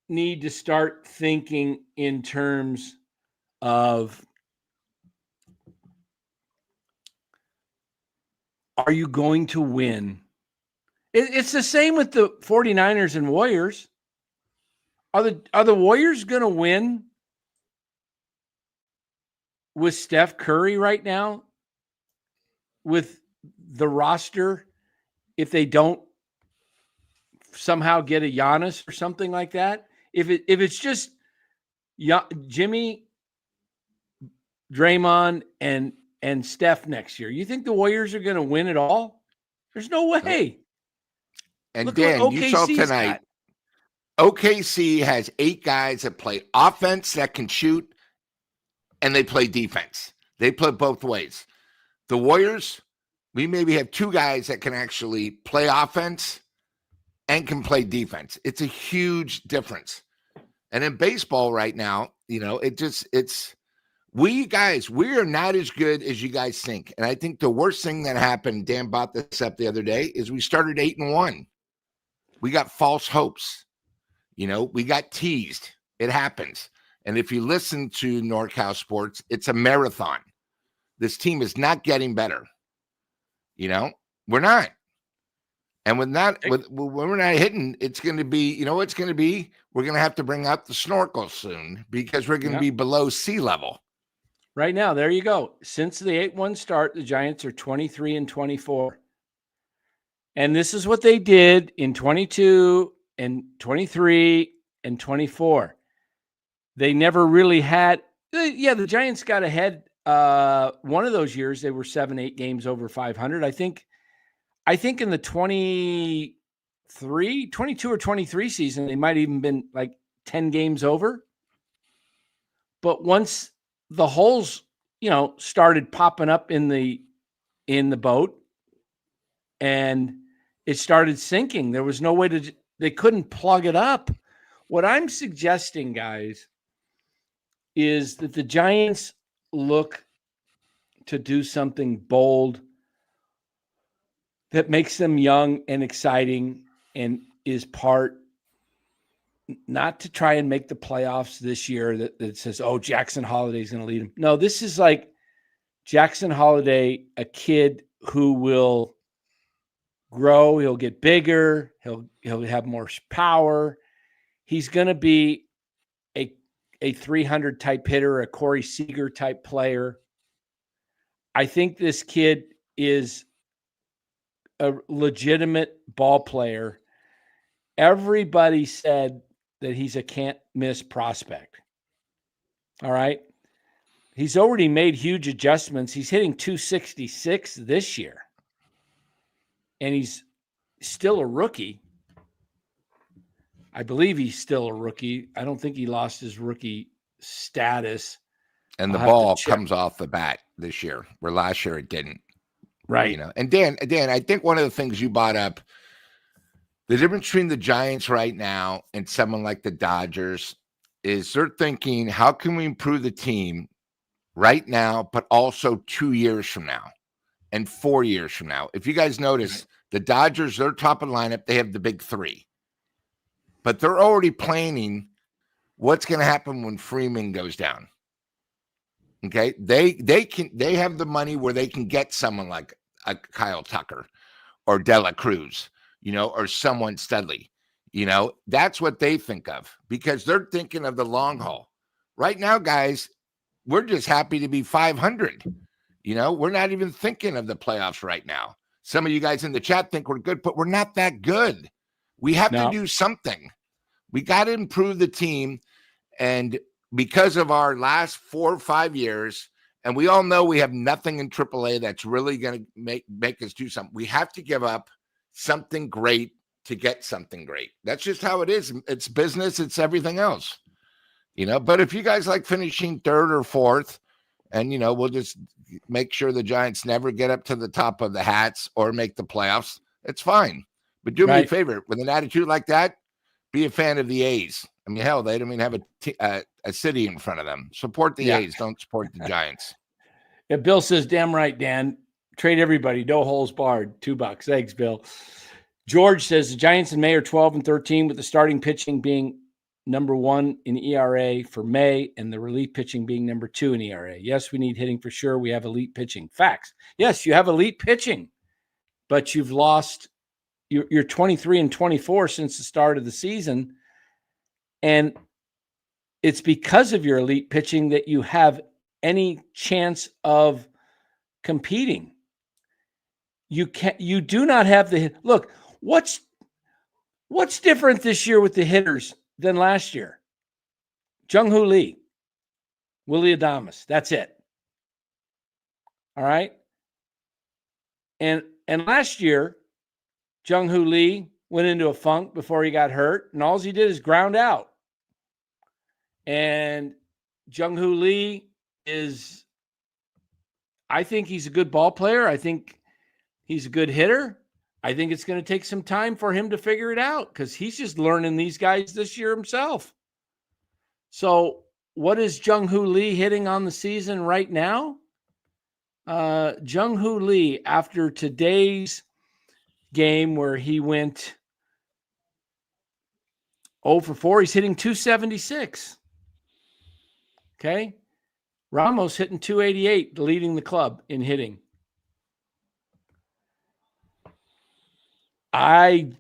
need to start thinking in terms of, are you going to win? It's the same with the 49ers and Warriors. Are the Warriors going to win with Steph Curry right now, with the roster, if they don't somehow get a Giannis or something like that? If it's just Jimmy, Draymond, and Steph next year, you think the Warriors are going to win it all? There's no way. And Dan, you saw tonight, OKC has 8 guys that play offense that can shoot, and they play defense. They play both ways. The Warriors, we maybe have two guys that can actually play offense and can play defense. It's a huge difference. And in baseball right now, we are not as good as you guys think. And I think the worst thing that happened, Dan brought this up the other day, is we started 8-1. We got false hopes. We got teased. It happens. And if you listen to NorCal Sports, it's a marathon. This team is not getting better. We're not. And when we're not hitting, it's going to be, it's going to be, we're going to have to bring out the snorkel soon because we're going to be below sea level. Right now, there you go. Since the 8-1 start, the Giants are 23-24. And this is what they did in 22 and 23 and 24. They never really had, the Giants got ahead. One of those years, they were 7-8 games over 500. I think in the 22 or 23 season, they might even been like 10 games over. But once the holes, started popping up in the boat and it started sinking, there was no way they couldn't plug it up. What I'm suggesting, guys, is that the Giants look to do something bold that makes them young and exciting and is part, not to try and make the playoffs this year that says, oh, Jackson Holiday is going to lead them. No, this is like Jackson Holiday, a kid who will grow. He'll get bigger. He'll have more power. He's going to be a 300 type hitter, a Corey Seager type player. I think this kid is a legitimate ball player. Everybody said that he's a can't miss prospect. All right. He's already made huge adjustments. He's hitting 266 this year. And he's still a rookie. I believe he's still a rookie. I don't think he lost his rookie status. And the ball comes off the bat this year, where last year it didn't. Right. And Dan, I think one of the things you brought up, the difference between the Giants right now and someone like the Dodgers is they're thinking, how can we improve the team right now, but also 2 years from now and 4 years from now? If you guys notice, the Dodgers, their top of the lineup, they have the big three. But they're already planning what's going to happen when Freeman goes down. Okay, they have the money where they can get someone like a Kyle Tucker or Dela Cruz, or someone Studley. That's what they think of because they're thinking of the long haul. Right now, guys, we're just happy to be 500. We're not even thinking of the playoffs right now. Some of you guys in the chat think we're good, but we're not that good. We have to do something. We got to improve the team. And because of our last 4 or 5 years, and we all know we have nothing in AAA that's really going to make us do something. We have to give up something great to get something great. That's just how it is. It's business. It's everything else. But if you guys like finishing third or fourth, and, we'll just make sure the Giants never get up to the top of the hats or make the playoffs, it's fine. But do me a favor. With an attitude like that, be a fan of the A's. I mean, hell, they don't even have a city in front of them. Support the A's. Don't support the Giants. Yeah, Bill says, damn right, Dan. Trade everybody. No holes barred. $2. Thanks, Bill. George says the Giants in May are 12-13 with the starting pitching being number 1 in ERA for May and the relief pitching being number 2 in ERA. Yes, we need hitting for sure. We have elite pitching. Facts. Yes, you have elite pitching, but you've lost. You're 23-24 since the start of the season. And it's because of your elite pitching that you have any chance of competing. You do not have the look. What's different this year with the hitters than last year? Jung-Hoo Lee, Willie Adames. That's it. All right. And last year, Jung-Hoo Lee went into a funk before he got hurt, and all he did is ground out. And Jung-Hoo Lee is I think he's a good ball player. I think he's a good hitter. I think it's going to take some time for him to figure it out because he's just learning these guys this year himself. So what is Jung-Hoo Lee hitting on the season right now? Jung-Hoo Lee, after today's game where he went 0 for 4, he's hitting 276. Okay. Ramos hitting 288, leading the club in hitting. I've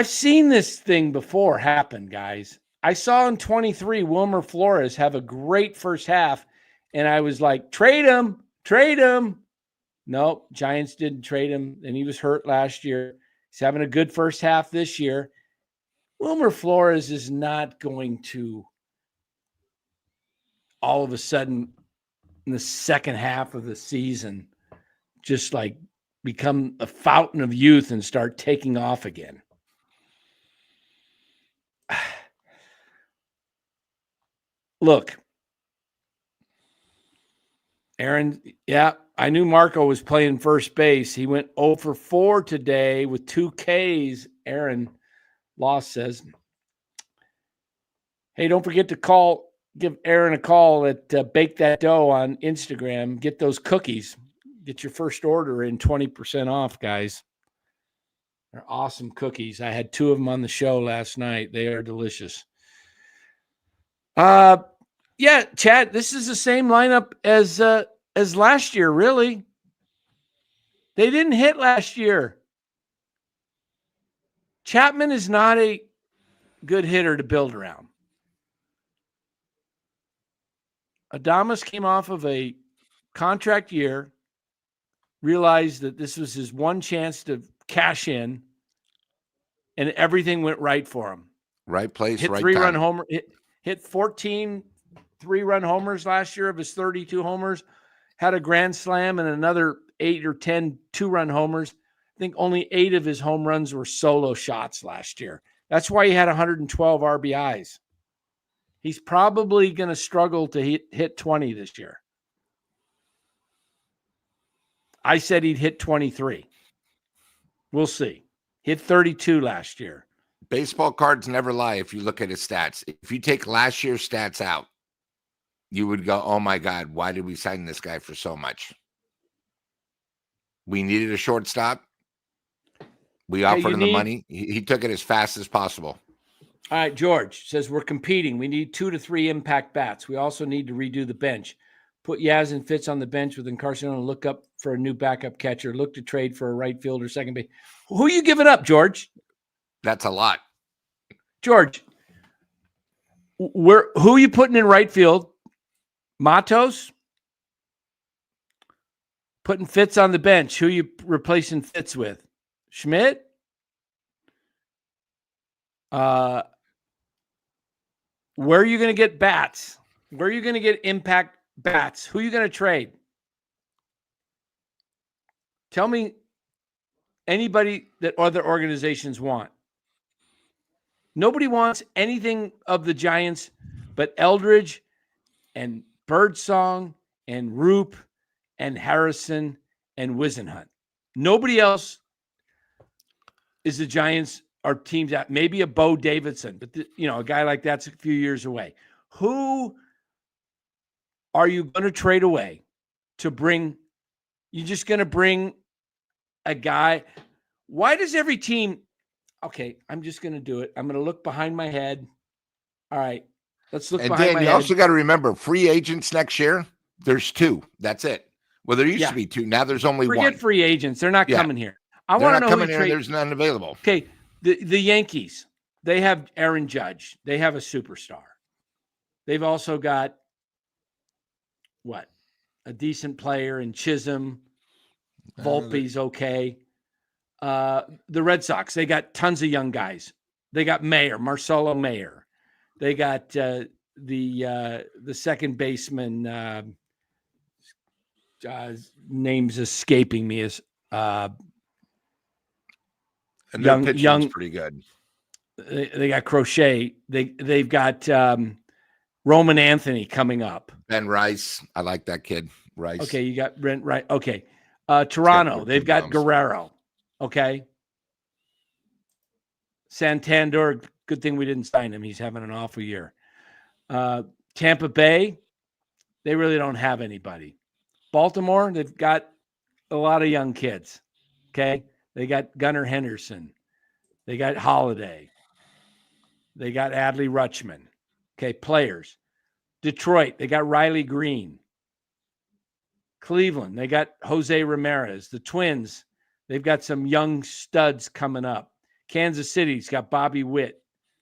seen this thing before happen, guys. I saw in 23 Wilmer Flores have a great first half, and I was like, trade him. Nope, Giants didn't trade him, and he was hurt last year. He's having a good first half this year. Wilmer Flores is not going to all of a sudden in the second half of the season just like become a fountain of youth and start taking off again. Look, Aaron, yeah, I knew Marco was playing first base. He went 0 for 4 today with 2 Ks. Aaron Loss says, hey, don't forget to give Aaron a call at Bake That Dough on Instagram. Get those cookies. Get your first order in 20% off, guys. They're awesome cookies. I had 2 of them on the show last night. They are delicious. Yeah, Chad, this is the same lineup as last year, really. They didn't hit last year. Chapman is not a good hitter to build around. Adames came off of a contract year, realized that this was his one chance to cash in, and everything went right for him. Right place, hit right 3-run time. homer. Hit 14 3-run homers last year of his 32 homers. Had a grand slam and another 8 or 10 2-run homers. I think only 8 of his home runs were solo shots last year. That's why he had 112 RBIs. He's probably going to struggle to hit 20 this year. I said he'd hit 23. We'll see. Hit 32 last year. Baseball cards never lie if you look at his stats. If you take last year's stats out, you would go, oh my God, why did we sign this guy for so much? We needed a shortstop. We offered him the money. He took it as fast as possible. All right, George says we're competing. We need 2 to 3 impact bats. We also need to redo the bench. Put Yaz and Fitz on the bench with Encarnacion and look up for a new backup catcher. Look to trade for a right fielder, second base. Who are you giving up, George? That's a lot. George, who are you putting in right field? Matos? Putting Fitz on the bench. Who are you replacing Fitz with? Schmidt? Where are you going to get bats? Where are you going to get impact bats? Who are you going to trade? Tell me anybody that other organizations want. Nobody wants anything of the Giants but Eldridge and Birdsong and Roop and Harrison and Wisenhunt. Nobody else is the Giants or teams that maybe a Bo Davidson, but a guy like that's a few years away. Who are you going to trade away to bring? You're just going to bring a guy. Why does every team? Okay, I'm just going to do it. I'm going to look behind my head. All right, let's look behind my head. You also got to remember, free agents next year, there's 2. That's it. Well, there used to be 2. Now there's only 1. Forget free agents. They're not coming here. I want to know coming here. There's none available. Okay, the Yankees, they have Aaron Judge. They have a superstar. They've also got a decent player in Chisholm. Volpe's okay. The Red Sox, they got tons of young guys. They got Marcelo Mayer. They got the second baseman. Name's escaping me. Is young, pretty good. They got Crochet. They've got Roman Anthony coming up. Ben Rice. I like that kid. Rice. Okay, you got Brent right. Okay. Toronto, they've got Guerrero. Okay. Santander, good thing we didn't sign him. He's having an awful year. Tampa Bay, they really don't have anybody. Baltimore, they've got a lot of young kids. Okay. They got Gunnar Henderson. They got Holiday. They got Adley Rutschman. Okay, players. Detroit, they got Riley Green. Cleveland, they got Jose Ramirez. The Twins, they've got some young studs coming up. Kansas City's got Bobby Witt.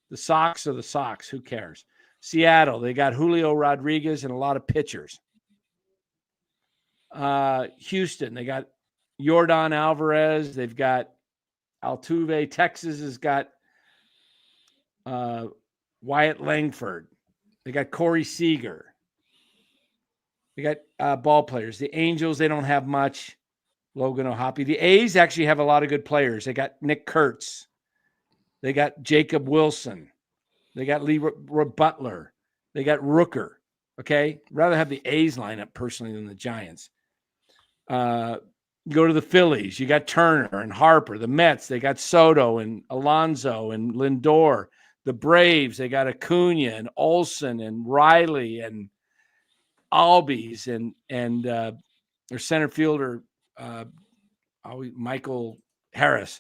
The Sox are the Sox. Who cares? Seattle, they got Julio Rodriguez and a lot of pitchers. Houston, they got Yordan Alvarez. They've got Altuve. Texas has got Wyatt Langford. They got Corey Seager. They got ball players. The Angels, they don't have much. Logan O'Hoppe. The A's actually have a lot of good players. They got Nick Kurtz. They got Jacob Wilson. They got Lee Butler. They got Rooker. Okay? I'd rather have the A's lineup personally than the Giants. You go to the Phillies. You got Turner and Harper. The Mets, they got Soto and Alonso and Lindor. The Braves, they got Acuna and Olsen and Riley and Albies and their center fielder Michael Harris.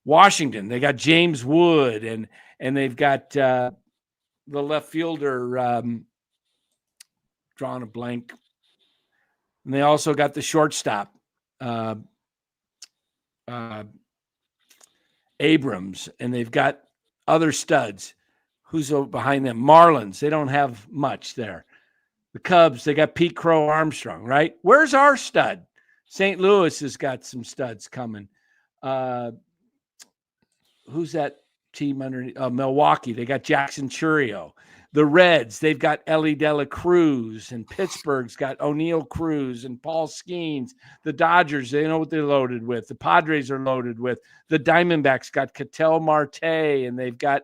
Washington, they got James Wood and they've got the left fielder drawing a blank. And they also got the shortstop Abrams, and they've got other studs. Who's behind them? Marlins, they don't have much there. The Cubs, they got Pete Crow Armstrong, right? Where's our stud? St. Louis has got some studs coming. Who's that team under Milwaukee? They got Jackson Churio. The Reds, they've got Ellie De La Cruz, and Pittsburgh's got O'Neill Cruz and Paul Skeens. The Dodgers, they know what they're loaded with. The Padres are loaded with. The Diamondbacks got Ketel Marte, and they've got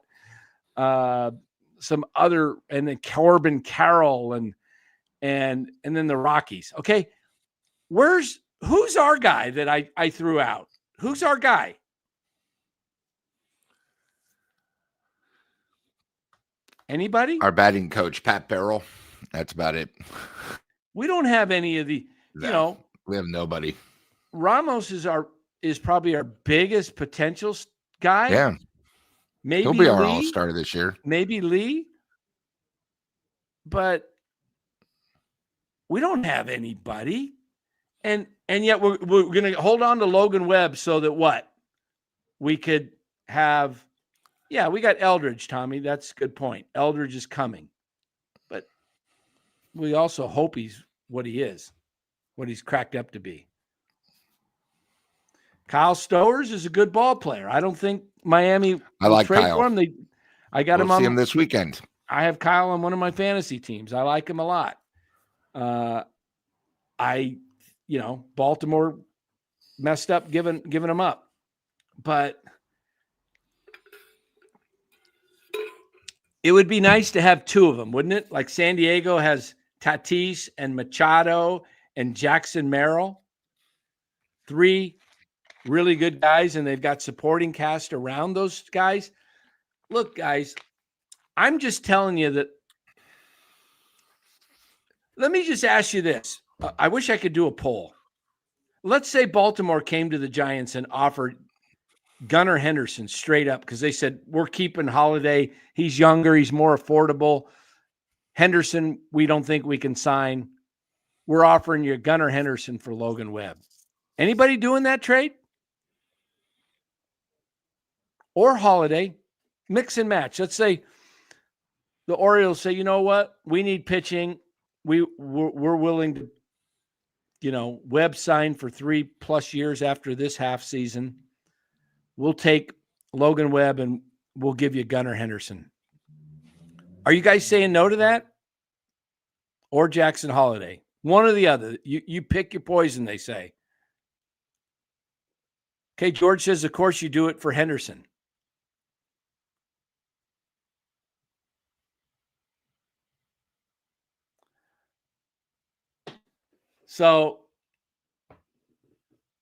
some other, and then Corbin Carroll, and then the Rockies. Okay, who's our guy that I threw out? Who's our guy? Anybody? Our batting coach, Pat Barrell. That's about it. We don't have any of the, we have nobody. Ramos is probably our biggest potential guy. Yeah. Maybe he'll be our all-star this year. Maybe Lee. But we don't have anybody. And yet we're going to hold on to Logan Webb so that what? We could have, we got Eldridge, Tommy. That's a good point. Eldridge is coming. But we also hope he's what he is, what he's cracked up to be. Kyle Stowers is a good ball player. I don't think Miami I like trade Kyle. for him. I got him on. See him this weekend. I have Kyle on one of my fantasy teams. I like him a lot. Baltimore messed up giving him up. But it would be nice to have two of them, wouldn't it? Like San Diego has Tatis and Machado and Jackson Merrill. 3 really good guys, and they've got supporting cast around those guys. Look, guys, I'm just telling you that. Let me just ask you this. I wish I could do a poll. Let's say Baltimore came to the Giants and offered Gunnar Henderson straight up because they said, we're keeping Holiday. He's younger. He's more affordable. Henderson, we don't think we can sign. We're offering you Gunnar Henderson for Logan Webb. Anybody doing that trade? Or Holiday? Mix and match. Let's say the Orioles say, you know what? We need pitching. We're willing to, Webb sign for 3+ years after this half season. We'll take Logan Webb and we'll give you Gunnar Henderson. Are you guys saying no to that? Or Jackson Holiday? One or the other. You pick your poison, they say. Okay, George says, of course you do it for Henderson. So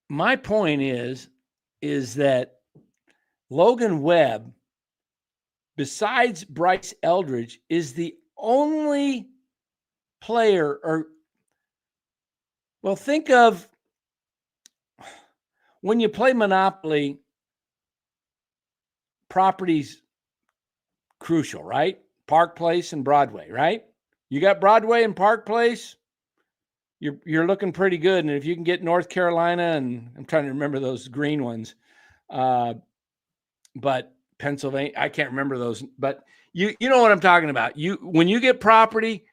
my point is that Logan Webb, besides Bryce Eldridge, is the only player, think of when you play Monopoly, properties crucial, right? Park Place and Broadway, right? You got Broadway and Park Place, you're looking pretty good. And if you can get North Carolina, and I'm trying to remember those green ones, but Pennsylvania, I can't remember those, but you know what I'm talking about. When you get property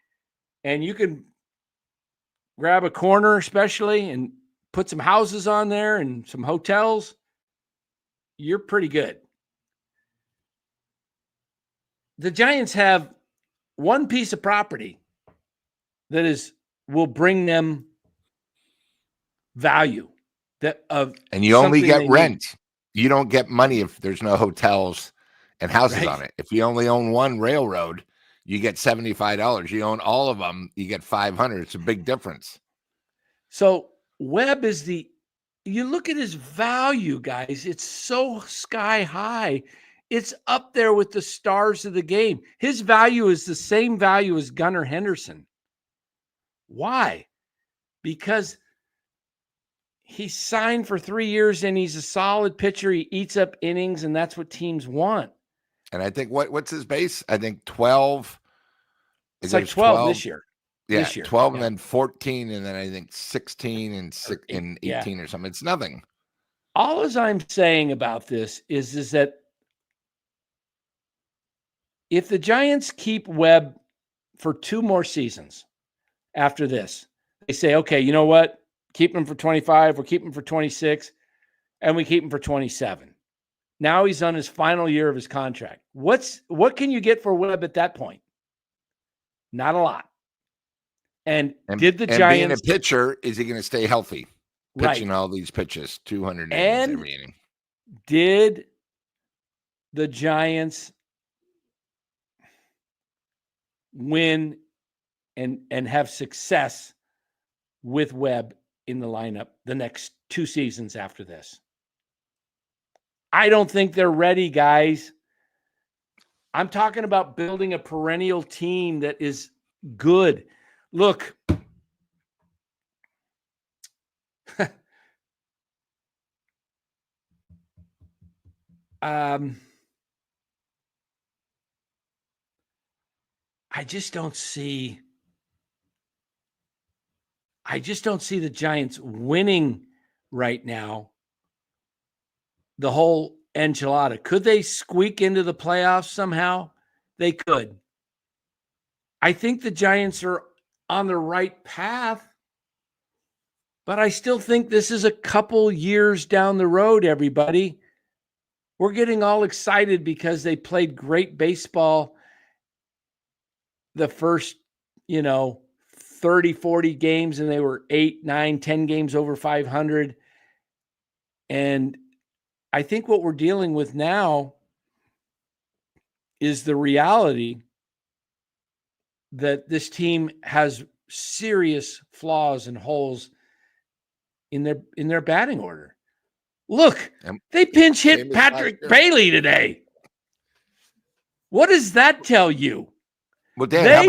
and you can grab a corner, especially, and put some houses on there and some hotels, you're pretty good. The Giants have one piece of property that will bring them value and you only get rent. Need. You don't get money if there's no hotels and houses on it. If you only own one railroad, you get $75. You own all of them, you get $500. It's a big difference. So Webb you look at his value, guys, it's so sky high. It's up there with the stars of the game. His value is the same value as Gunnar Henderson. Why? Because he's signed for 3 years and he's a solid pitcher. He eats up innings, and that's what teams want. And I think what's his base? I think 12. It's like 12 this year. Yeah, this year. 12 and then 14, and then I think 16 and 18 or something. It's nothing. All as I'm saying about this is that if the Giants keep Webb for 2 more seasons after this, they say, okay, you know what? Keep him for 25, we'll keep him for 26, and we keep him for 27. Now he's on his final year of his contract. What can you get for Webb at that point? Not a lot. And did the Giants, being a pitcher, is he going to stay healthy? Pitching all these pitches, 200 innings every inning. Did the Giants win and have success with Webb in the lineup the next 2 seasons after this? I don't think they're ready, guys. I'm talking about building a perennial team that is good. Look, I just don't see the Giants winning right now the whole enchilada. Could they squeak into the playoffs somehow? They could. I think the Giants are on the right path, but I still think this is a couple years down the road, everybody. We're getting all excited because they played great baseball the first, 30, 40 games, and they were 8, 9, 10 games over 500. And I think what we're dealing with now is the reality that this team has serious flaws and holes in their batting order. Look, they pinch hit Patrick Bailey today. What does that tell you? Well, Dan,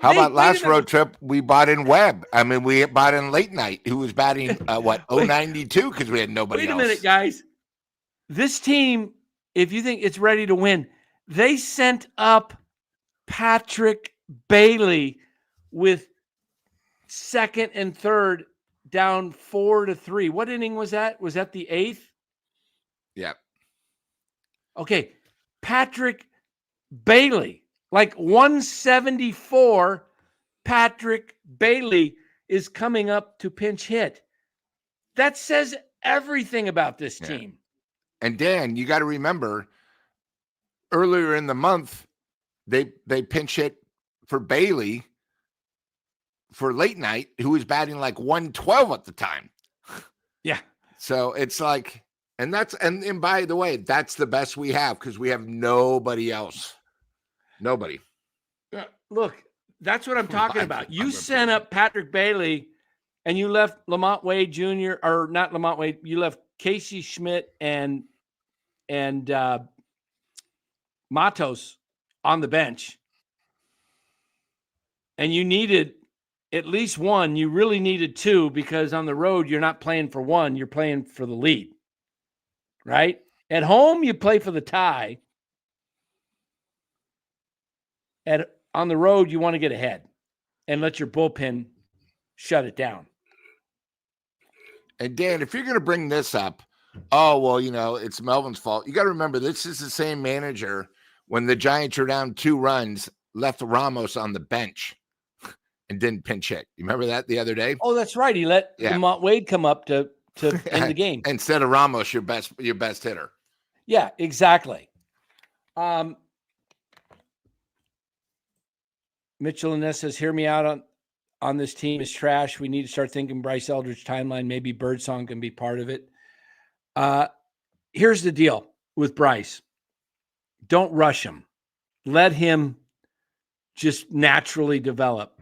how about last road trip? We bought in Webb. I mean, we bought in Late Night, who was batting 092 because we had nobody else. Wait a minute, guys. This team, if you think it's ready to win, they sent up Patrick Bailey with second and third down 4-3. What inning was that? Was that the 8th? Yeah. Okay. Patrick Bailey, like 174. Patrick Bailey is coming up to pinch hit. That says everything about this team. And Dan, you got to remember, earlier in the month, they pinch hit for Bailey for Late Night, who was batting like 112 at the time. Yeah. So it's like, and by the way, that's the best we have because we have nobody else. Nobody. Look, That's what I'm talking about. You I'm sent up Patrick Bailey and you left Lamont Wade Jr. or not Lamont Wade. You left Casey Schmidt and Matos on the bench. And you needed at least one. You really needed two because on the road, you're not playing for one. You're playing for the lead, right? At home, you play for the tie. On the road, you want to get ahead and let your bullpen shut it down. And Dan, if you're going to bring this up, oh, well, it's Melvin's fault. You got to remember, this is the same manager when the Giants were down 2 runs, left Ramos on the bench and didn't pinch hit. You remember that the other day? Oh, that's right. He let Lamont Wade come up to end the game. Instead of Ramos, your best hitter. Yeah, exactly. Mitchell Inez says, hear me out on this team is trash. We need to start thinking Bryce Eldridge timeline. Maybe Birdsong can be part of it. Here's the deal with Bryce. Don't rush him. Let him just naturally develop.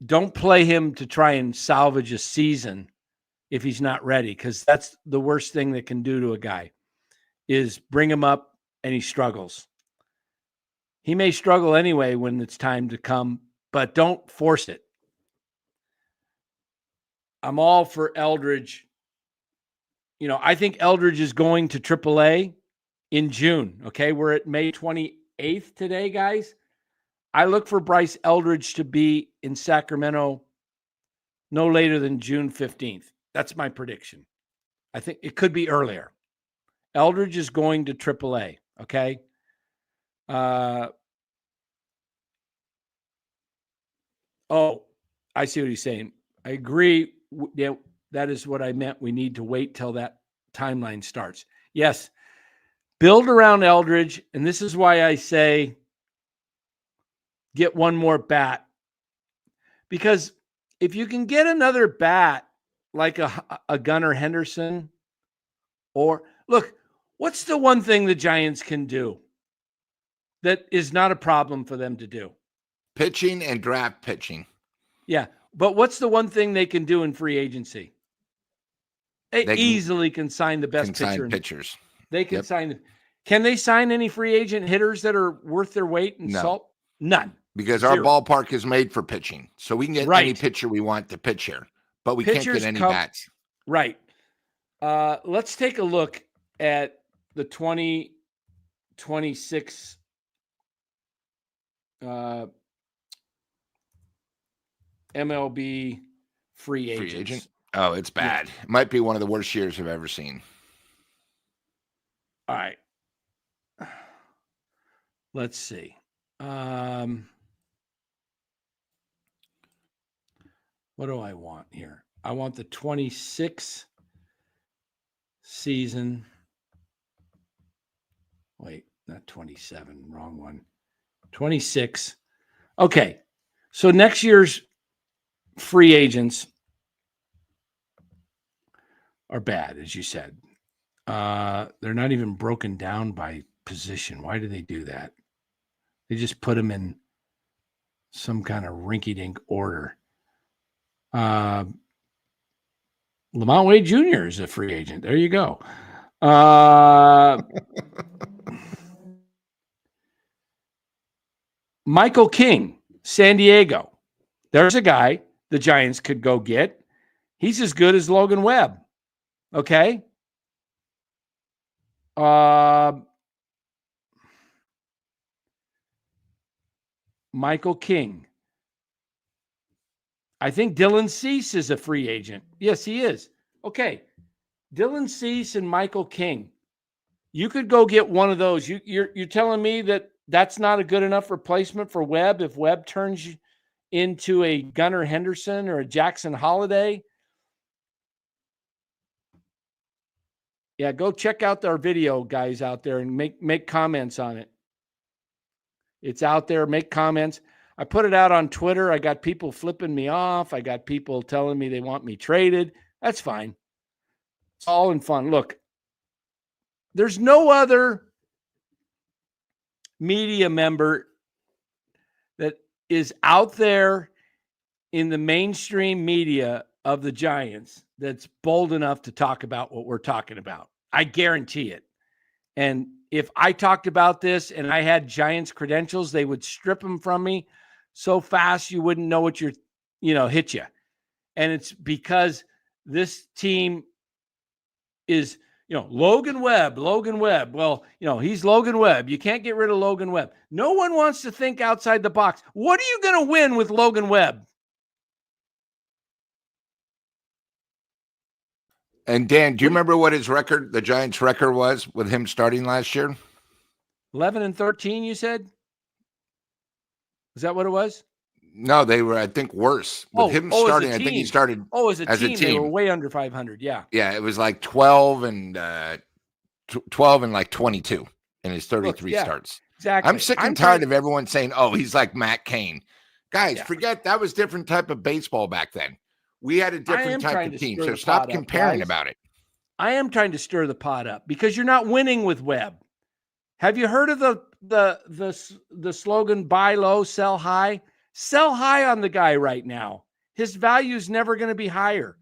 Don't play him to try and salvage a season if he's not ready, because that's the worst thing that can do to a guy is bring him up and he struggles. He may struggle anyway when it's time to come, but don't force it. I'm all for Eldridge. I think Eldridge is going to AAA in June. Okay, we're at May 28th today, guys. I look for Bryce Eldridge to be in Sacramento no later than June 15th. That's my prediction. I think it could be earlier. Eldridge is going to AAA, okay? I see what he's saying. I agree. Yeah, that is what I meant. We need to wait till that timeline starts. Yes, build around Eldridge, and this is why I say get one more bat. Because if you can get another bat like a Gunnar Henderson, or look, what's the one thing the Giants can do that is not a problem for them to do? Pitching and draft pitching. Yeah, but what's the one thing they can do in free agency? They easily can sign the best pitchers. They can sign. Can they sign any free agent hitters that are worth their weight in salt? None. Because our ballpark is made for pitching. So we can get any pitcher we want to pitch here, but we can't get any bats. Right. Let's take a look at the 2026 MLB free agent. Oh, it's bad. Yeah. It might be one of the worst years I've ever seen. All right. Let's see. What do I want here? I want the 26 season. Wait, not 27. Wrong one. 26. Okay. So next year's free agents are bad, as you said. They're not even broken down by position. Why do they do that? They just put them in some kind of rinky-dink order. Lamont Wade Jr. is a free agent. There you go. Michael King, San Diego. There's a guy the Giants could go get. He's as good as Logan Webb. Okay. Michael King. I think Dylan Cease is a free agent. Yes, he is. Okay. Dylan Cease and Michael King. You could go get one of those. You're telling me that that's not a good enough replacement for Webb if Webb turns into a Gunnar Henderson or a Jackson Holiday? Yeah, go check out our video, guys, out there, and make comments on it. It's out there. Make comments. I put it out on Twitter. I got people flipping me off. I got people telling me they want me traded. That's fine. It's all in fun. Look, there's no other media member that is out there in the mainstream media of the Giants that's bold enough to talk about what we're talking about. I guarantee it. And if I talked about this and I had Giants credentials, they would strip them from me so fast you wouldn't know what hit you. And it's because this team is, Logan Webb. Well, he's Logan Webb. You can't get rid of Logan Webb. No one wants to think outside the box. What are you going to win with Logan Webb? And Dan, do you remember what his record, the Giants' record was with him starting last year? 11-13, you said? Is that what it was? No, they were, I think, worse. With him starting, I think he started as a team. They were way under 500, yeah. Yeah, it was like 12 and 22 in his 33 starts. Exactly. I'm sick and tired of everyone saying, "Oh, he's like Matt Cain." Guys, forget that was different type of baseball back then. We had a different type of team, so stop comparing about it. I am trying to stir the pot up because you're not winning with Webb. Have you heard of the slogan "Buy low, sell high"? Sell high on the guy right now. His value is never going to be higher.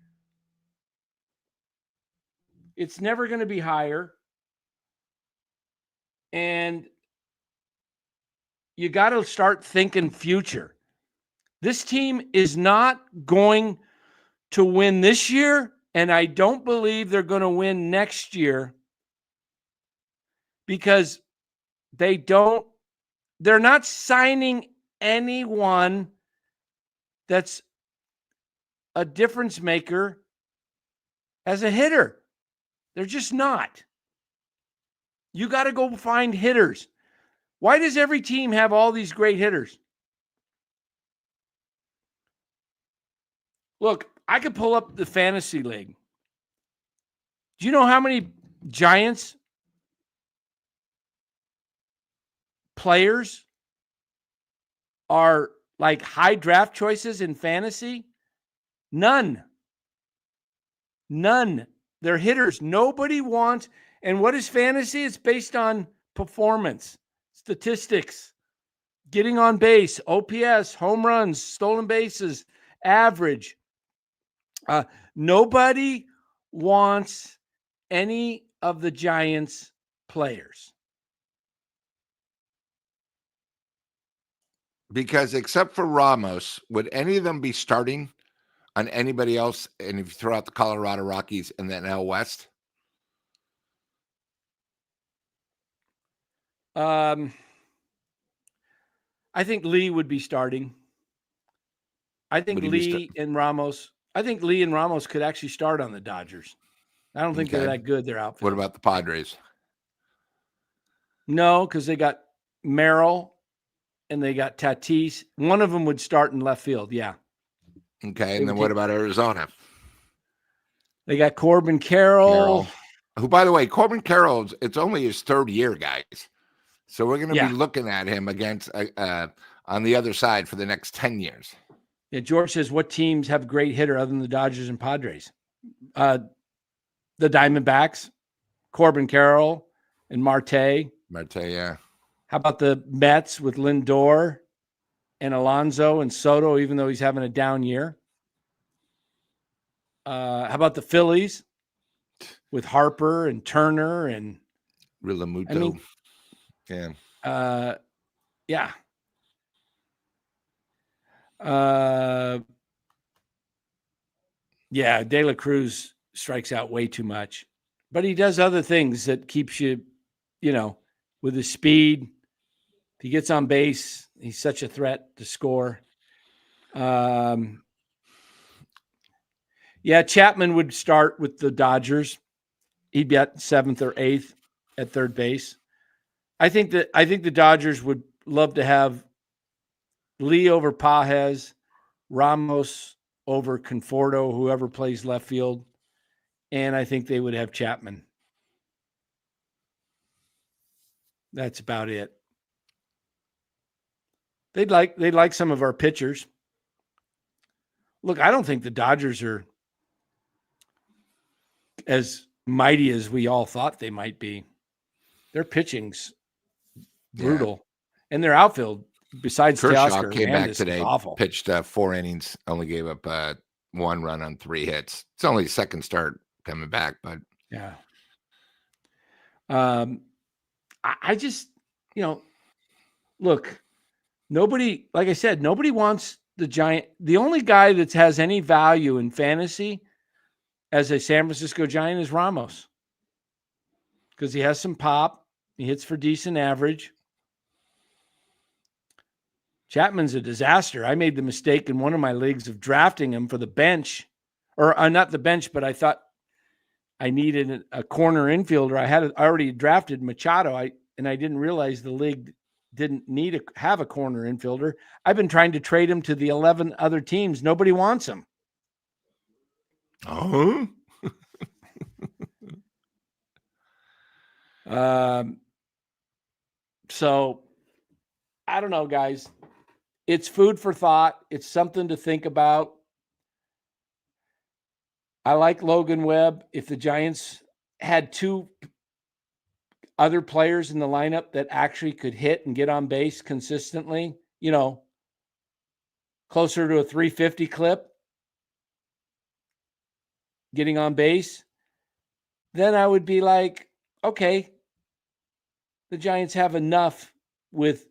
It's never going to be higher. And you got to start thinking future. This team is not going to win this year, and I don't believe they're going to win next year because they're not signing anyone that's a difference maker as a hitter. They're just not. You got to go find hitters. Why does every team have all these great hitters? Look, I could pull up the fantasy league. Do you know how many Giants players are like high draft choices in fantasy? None. They're hitters. Nobody wants. And what is fantasy? It's based on performance, statistics, getting on base, OPS, home runs, stolen bases, average. Nobody wants any of the Giants players. Because except for Ramos, would any of them be starting on anybody else? And if you throw out the Colorado Rockies and then NL West? I think Lee would be starting. I think Lee and Ramos could actually start on the Dodgers. I don't think they're that good, their outfit. What about the Padres? No, because they got Merrill and they got Tatis. One of them would start in left field, yeah. Okay, and then what about Arizona? They got Corbin Carroll. Who, by the way, Corbin Carroll, it's only his third year, guys. So we're going to be looking at him against on the other side for the next 10 years. Yeah, George says, what teams have a great hitter other than the Dodgers and Padres? The Diamondbacks, Corbin Carroll and Marte. Marte, yeah. How about the Mets with Lindor and Alonso and Soto, even though he's having a down year? How about the Phillies with Harper and Turner and Realmuto? I mean, yeah. Yeah. De La Cruz strikes out way too much, but he does other things that keeps you, with his speed. If he gets on base, he's such a threat to score. Chapman would start with the Dodgers. He'd be at 7th or 8th at third base. I think the Dodgers would love to have Lee over Pages, Ramos over Conforto, whoever plays left field, and I think they would have Chapman. That's about it. They'd like some of our pitchers. Look, I don't think the Dodgers are as mighty as we all thought they might be. Their pitching's brutal, and their outfield besides Kershaw Teoscar came back Hernandez, today, awful. pitched 4 innings, only gave up 1 run on 3 hits. It's only his second start coming back, but yeah. I just, look, nobody, like I said, nobody wants the Giant. The only guy that has any value in fantasy as a San Francisco Giant is Ramos, because he has some pop. He hits for decent average. Chapman's a disaster. I made the mistake in one of my leagues of drafting him for the bench, or not the bench, but I thought I needed a corner infielder. I already drafted Machado, and I didn't realize the league didn't have a corner infielder. I've been trying to trade him to the 11 other teams. Nobody wants him. oh, So I don't know, guys. It's food for thought. It's something to think about. I like Logan Webb. If the Giants had 2 other players in the lineup that actually could hit and get on base consistently, closer to a 350 clip, getting on base, then I would be like, okay, the Giants have enough with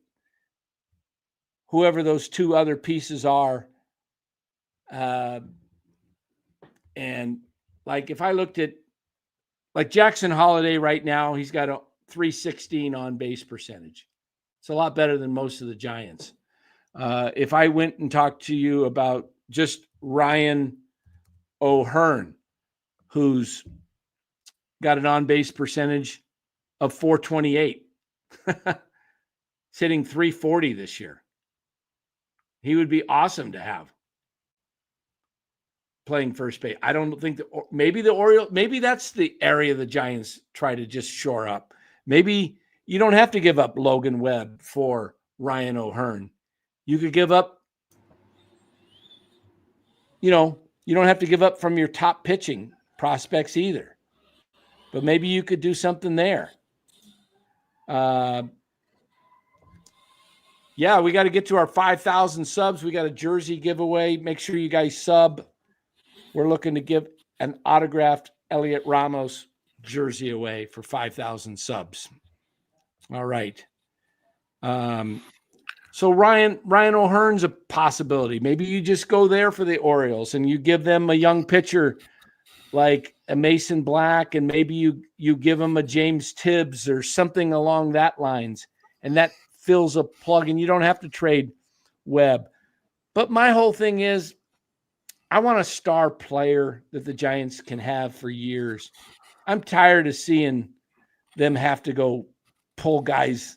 whoever those 2 other pieces are. And like, if I looked at like Jackson Holiday right now, he's got a 316 on base percentage. It's a lot better than most of the Giants. If I went and talked to you about just Ryan O'Hearn, who's got an on base percentage of 428, hitting 340 this year, he would be awesome to have playing first base. I don't think maybe the Orioles, maybe that's the area the Giants try to just shore up. Maybe you don't have to give up Logan Webb for Ryan O'Hearn. You could give up, you don't have to give up from your top pitching prospects either. But maybe you could do something there. Yeah, we got to get to our 5,000 subs. We got a jersey giveaway. Make sure you guys sub. We're looking to give an autographed Elliot Ramos jersey away for 5,000 subs. All right. So Ryan O'Hearn's a possibility. Maybe you just go there for the Orioles and you give them a young pitcher like a Mason Black, and maybe you give them a James Tibbs or something along that lines, and that fills a plug, and you don't have to trade Webb. But my whole thing is, I want a star player that the Giants can have for years. I'm tired of seeing them have to go pull guys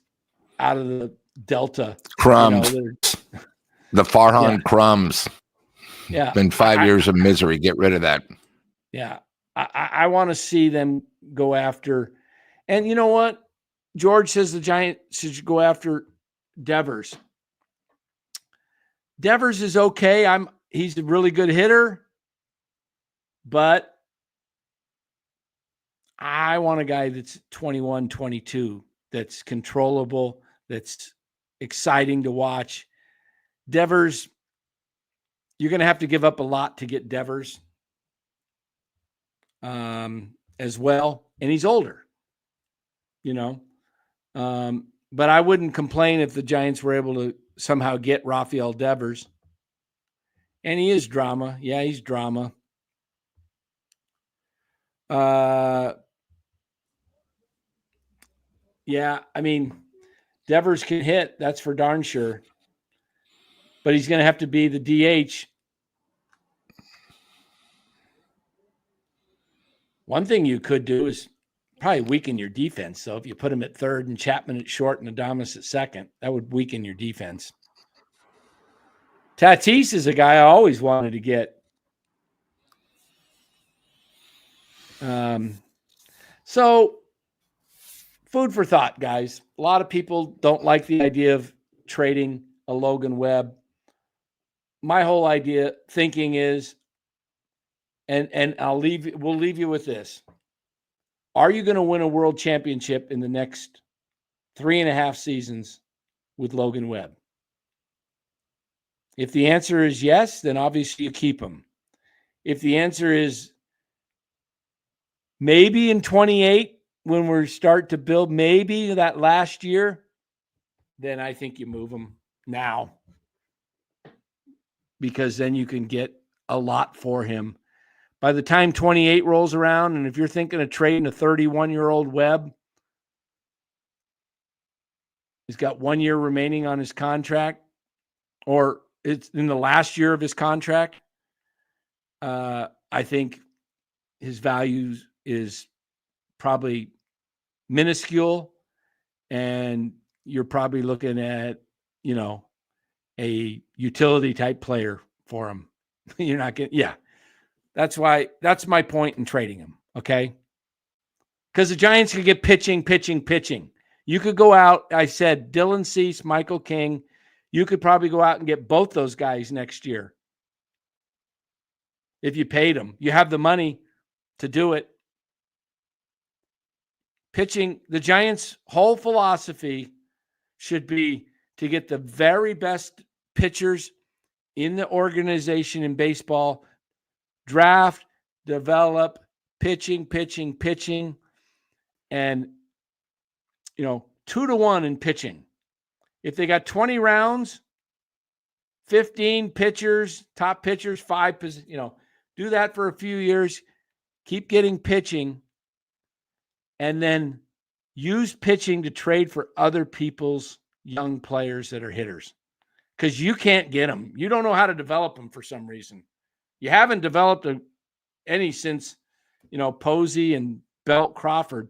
out of the Delta. crumbs. The Farhan crumbs. Yeah. Been 5 years of misery. Get rid of that. Yeah. I want to see them go after. And you know what? George says the Giants should go after Devers. Devers is okay. He's a really good hitter, but I want a guy that's 21, 22, that's controllable, that's exciting to watch. Devers, you're going to have to give up a lot to get Devers as well. And he's older, but I wouldn't complain if the Giants were able to somehow get Rafael Devers. And he is drama. Yeah, he's drama. Yeah, I mean, Devers can hit. That's for darn sure. But he's going to have to be the DH. One thing you could do is probably weaken your defense. So if you put him at third and Chapman at short and Adames at second, that would weaken your defense. Tatis is a guy I always wanted to get. So food for thought, guys. A lot of people don't like the idea of trading a Logan Webb. My whole thinking is, and we'll leave you with this. Are you going to win a world championship in the next 3.5 seasons with Logan Webb? If the answer is yes, then obviously you keep him. If the answer is maybe in 28, when we start to build, maybe that last year, then I think you move him now, because then you can get a lot for him. By the time 28 rolls around, and if you're thinking of trading a 31-year-old Webb, he's got 1 year remaining on his contract, or it's in the last year of his contract, I think his value is probably minuscule, and you're probably looking at, a utility type player for him. You're not getting, yeah. That's my point in trading him. Okay. Because the Giants could get pitching. You could go out. I said Dylan Cease, Michael King. You could probably go out and get both those guys next year. If you paid them, you have the money to do it. Pitching, the Giants' whole philosophy should be to get the very best pitchers in the organization in baseball, draft, develop, pitching, and 2-1 in pitching. If they got 20 rounds, 15 pitchers, top pitchers, 5, do that for a few years, keep getting pitching, and then use pitching to trade for other people's young players that are hitters, because you can't get them. You don't know how to develop them for some reason. You haven't developed any since, Posey and Belt Crawford.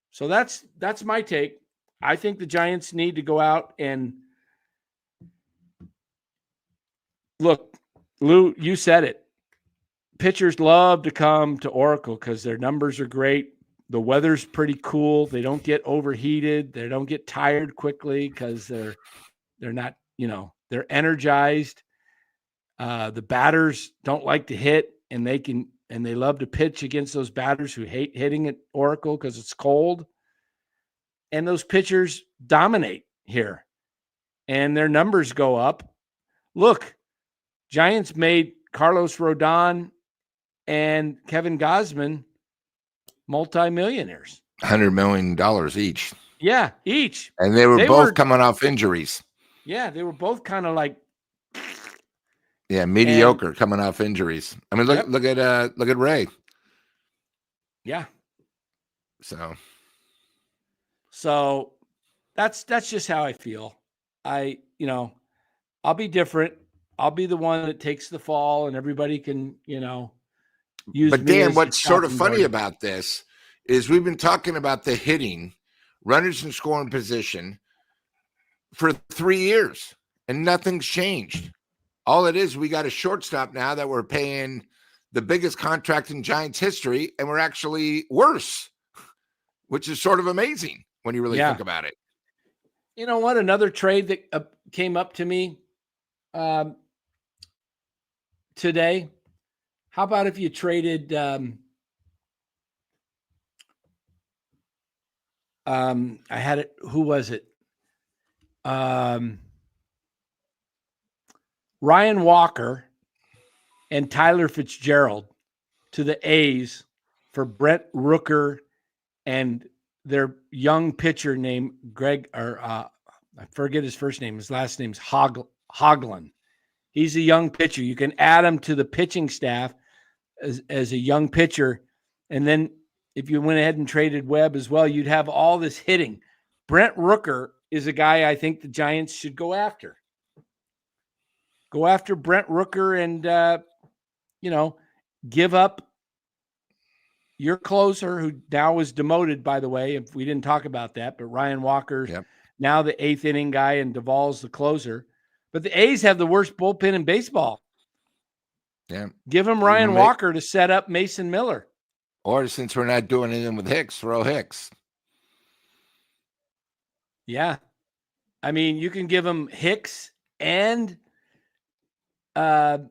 So that's my take. I think the Giants need to go out and look, Lou, you said it. Pitchers love to come to Oracle because their numbers are great. The weather's pretty cool. They don't get overheated. They don't get tired quickly because they're not, they're energized. The batters don't like to hit, and they love to pitch against those batters who hate hitting at Oracle because it's cold. And those pitchers dominate here, and their numbers go up. Look, Giants made Carlos Rodon and Kevin Gausman multimillionaires. $100 million each. Yeah, each. And they were both coming off injuries. Yeah, they were both kind of like, mediocre, coming off injuries. I mean, look at Ray. Yeah. So that's just how I feel. I'll be different. I'll be the one that takes the fall, and everybody can, use. But Dan, what's sort of funny about this is we've been talking about the hitting, runners in scoring position for 3 years, and nothing's changed. All it is, we got a shortstop now that we're paying the biggest contract in Giants history, and we're actually worse, which is sort of amazing when you really think about it. You know what? Another trade that came up to me today. How about if you traded I had it. Who was it? Ryan Walker and Tyler Fitzgerald to the A's for Brent Rooker and their young pitcher named Greg, I forget his first name. His last name's Hoglund. He's a young pitcher. You can add him to the pitching staff as a young pitcher. And then if you went ahead and traded Webb as well, you'd have all this hitting. Brent Rooker is a guy I think the Giants should go after. Go after Brent Rooker and, give up your closer, who now was demoted, by the way, if we didn't talk about that, but Ryan Walker, now the 8th inning guy, and Duvall's the closer. But the A's have the worst bullpen in baseball. Yeah. Give him Ryan Walker to set up Mason Miller. Or since we're not doing anything with Hicks, throw Hicks. Yeah. I mean, you can give him Hicks and Ryan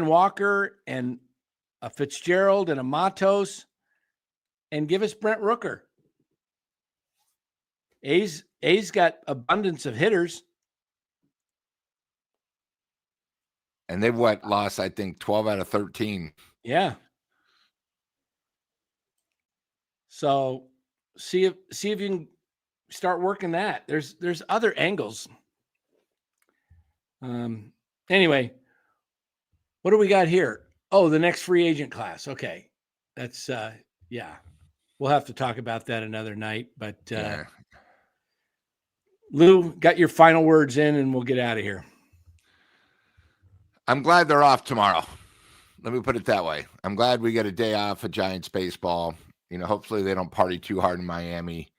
Walker and a Fitzgerald and a Matos, and give us Brent Rooker. A's got abundance of hitters. And they've lost, I think, 12 out of 13. Yeah. So see if you can start working that. There's other angles. Anyway, what do we got here? Oh, the next free agent class. Okay. That's yeah. We'll have to talk about that another night. But Yeah. Lou, got your final words in and we'll get out of here. I'm glad they're off tomorrow. Let me put it that way. I'm glad we get a day off of Giants baseball. Hopefully they don't party too hard in Miami.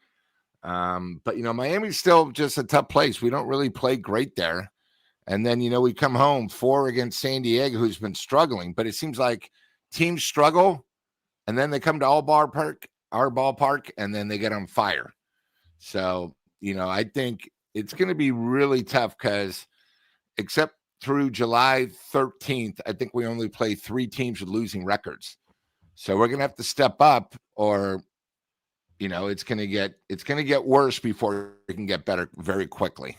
But Miami's still just a tough place. We don't really play great there. And then, we come home 4 against San Diego, who's been struggling. But it seems like teams struggle, and then they come to our ballpark, and then they get on fire. So, I think it's going to be really tough because except through July 13th, I think we only play 3 teams with losing records. So we're going to have to step up, or it's going to get worse before it can get better very quickly.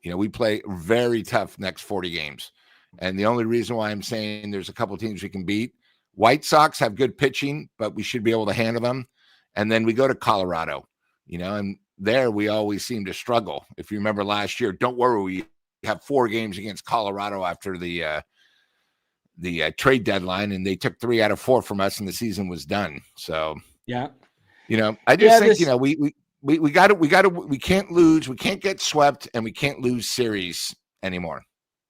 We play very tough next 40 games. And the only reason why I'm saying there's a couple teams we can beat, White Sox have good pitching, but we should be able to handle them. And then we go to Colorado, and there we always seem to struggle. If you remember last year, don't worry, we have 4 games against Colorado after the trade deadline, and they took 3 out of 4 from us, and the season was done. So, yeah, I just think, we got to, we can't lose, we can't get swept, and we can't lose series anymore.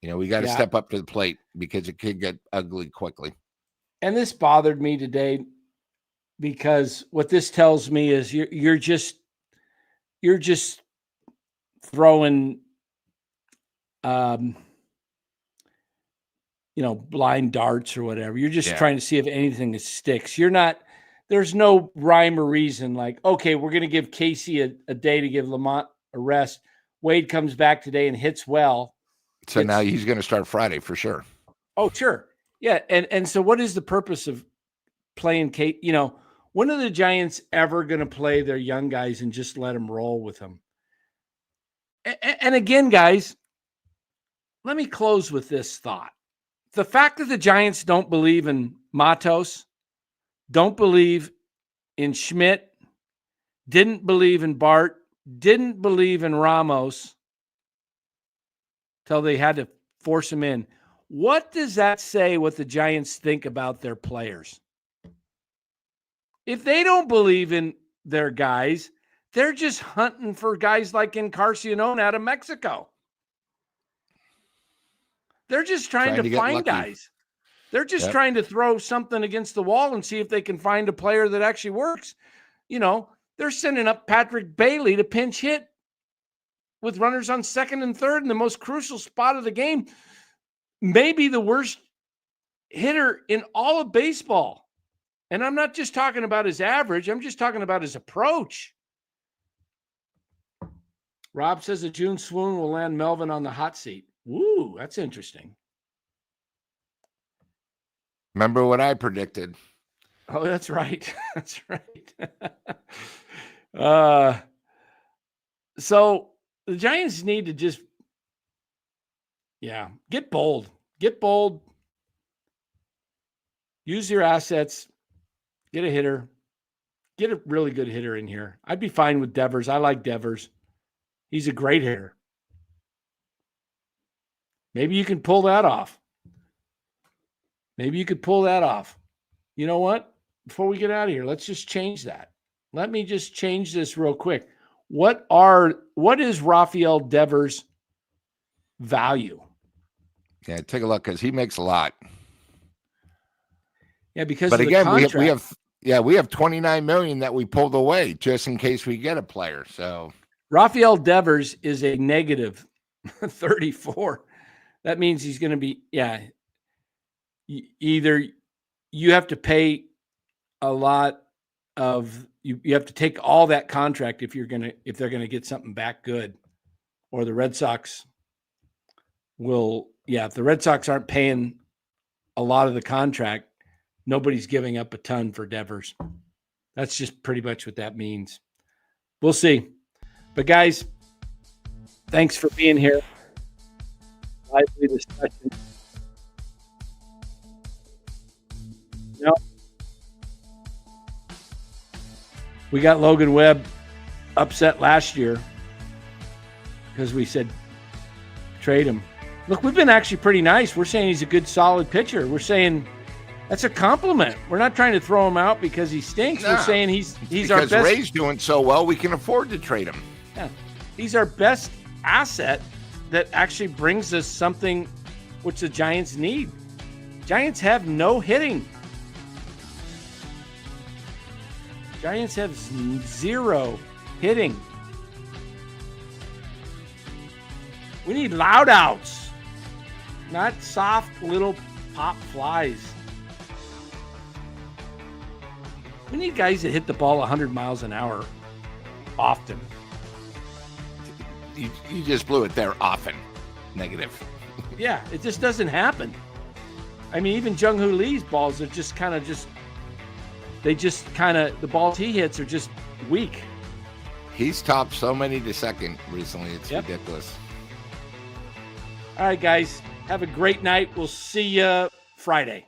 We got to step up to the plate because it could get ugly quickly. And this bothered me today because what this tells me is you're just throwing, blind darts or whatever. You're just trying to see if anything sticks. There's no rhyme or reason like, okay, we're going to give Casey a day to give Lamont a rest. Wade comes back today and hits well. So now he's going to start Friday for sure. Oh, sure. Yeah. And so what is the purpose of playing Kate? When are the Giants ever going to play their young guys and just let them roll with them? And again, guys, let me close with this thought. The fact that the Giants don't believe in Matos, don't believe in Schmidt, didn't believe in Bart, didn't believe in Ramos till they had to force him in. What does that say what the Giants think about their players? If they don't believe in their guys, they're just hunting for guys like Encarnacion out of Mexico. They're just trying to find guys. They're just trying to throw something against the wall and see if they can find a player that actually works. They're sending up Patrick Bailey to pinch hit with runners on second and third in the most crucial spot of the game. Maybe the worst hitter in all of baseball. And I'm not just talking about his average. I'm just talking about his approach. Rob says a June swoon will land Melvin on the hot seat. Woo, that's interesting. Remember what I predicted? Oh, that's right. That's right. So the Giants need to just, get bold. Get bold. Use your assets. Get a hitter. Get a really good hitter in here. I'd be fine with Devers. I like Devers. He's a great hitter. Maybe you can pull that off. You know what? Before we get out of here, let's just change that. Let me just change this real quick. What is Rafael Devers' value? Yeah, take a look because he makes a lot. Yeah, because but of again, the contract. we have 29 million that we pulled away just in case we get a player. So Rafael Devers is a negative 34. That means he's going to be, either you have to pay a lot of, you have to take all that contract if they're going to get something back good, or the Red Sox will, if the Red Sox aren't paying a lot of the contract, nobody's giving up a ton for Devers. That's just pretty much what that means. We'll see. But guys, thanks for being here. Lively discussion. We got Logan Webb upset last year because we said trade him. Look, we've been actually pretty nice. We're saying he's a good, solid pitcher. We're saying that's a compliment. We're not trying to throw him out because he stinks. No, we're saying he's our best. Because Ray's doing so well, we can afford to trade him. Yeah, he's our best asset that actually brings us something which the Giants need. Giants have no hitting. Giants have zero hitting. We need loud outs, not soft little pop flies. We need guys that hit the ball 100 miles an hour often. You just blew it there often. Negative. Yeah, it just doesn't happen. I mean, even Jung-Hoo Lee's balls are just kind of the balls he hits are just weak. He's topped so many to second recently. It's ridiculous. All right, guys. Have a great night. We'll see you Friday.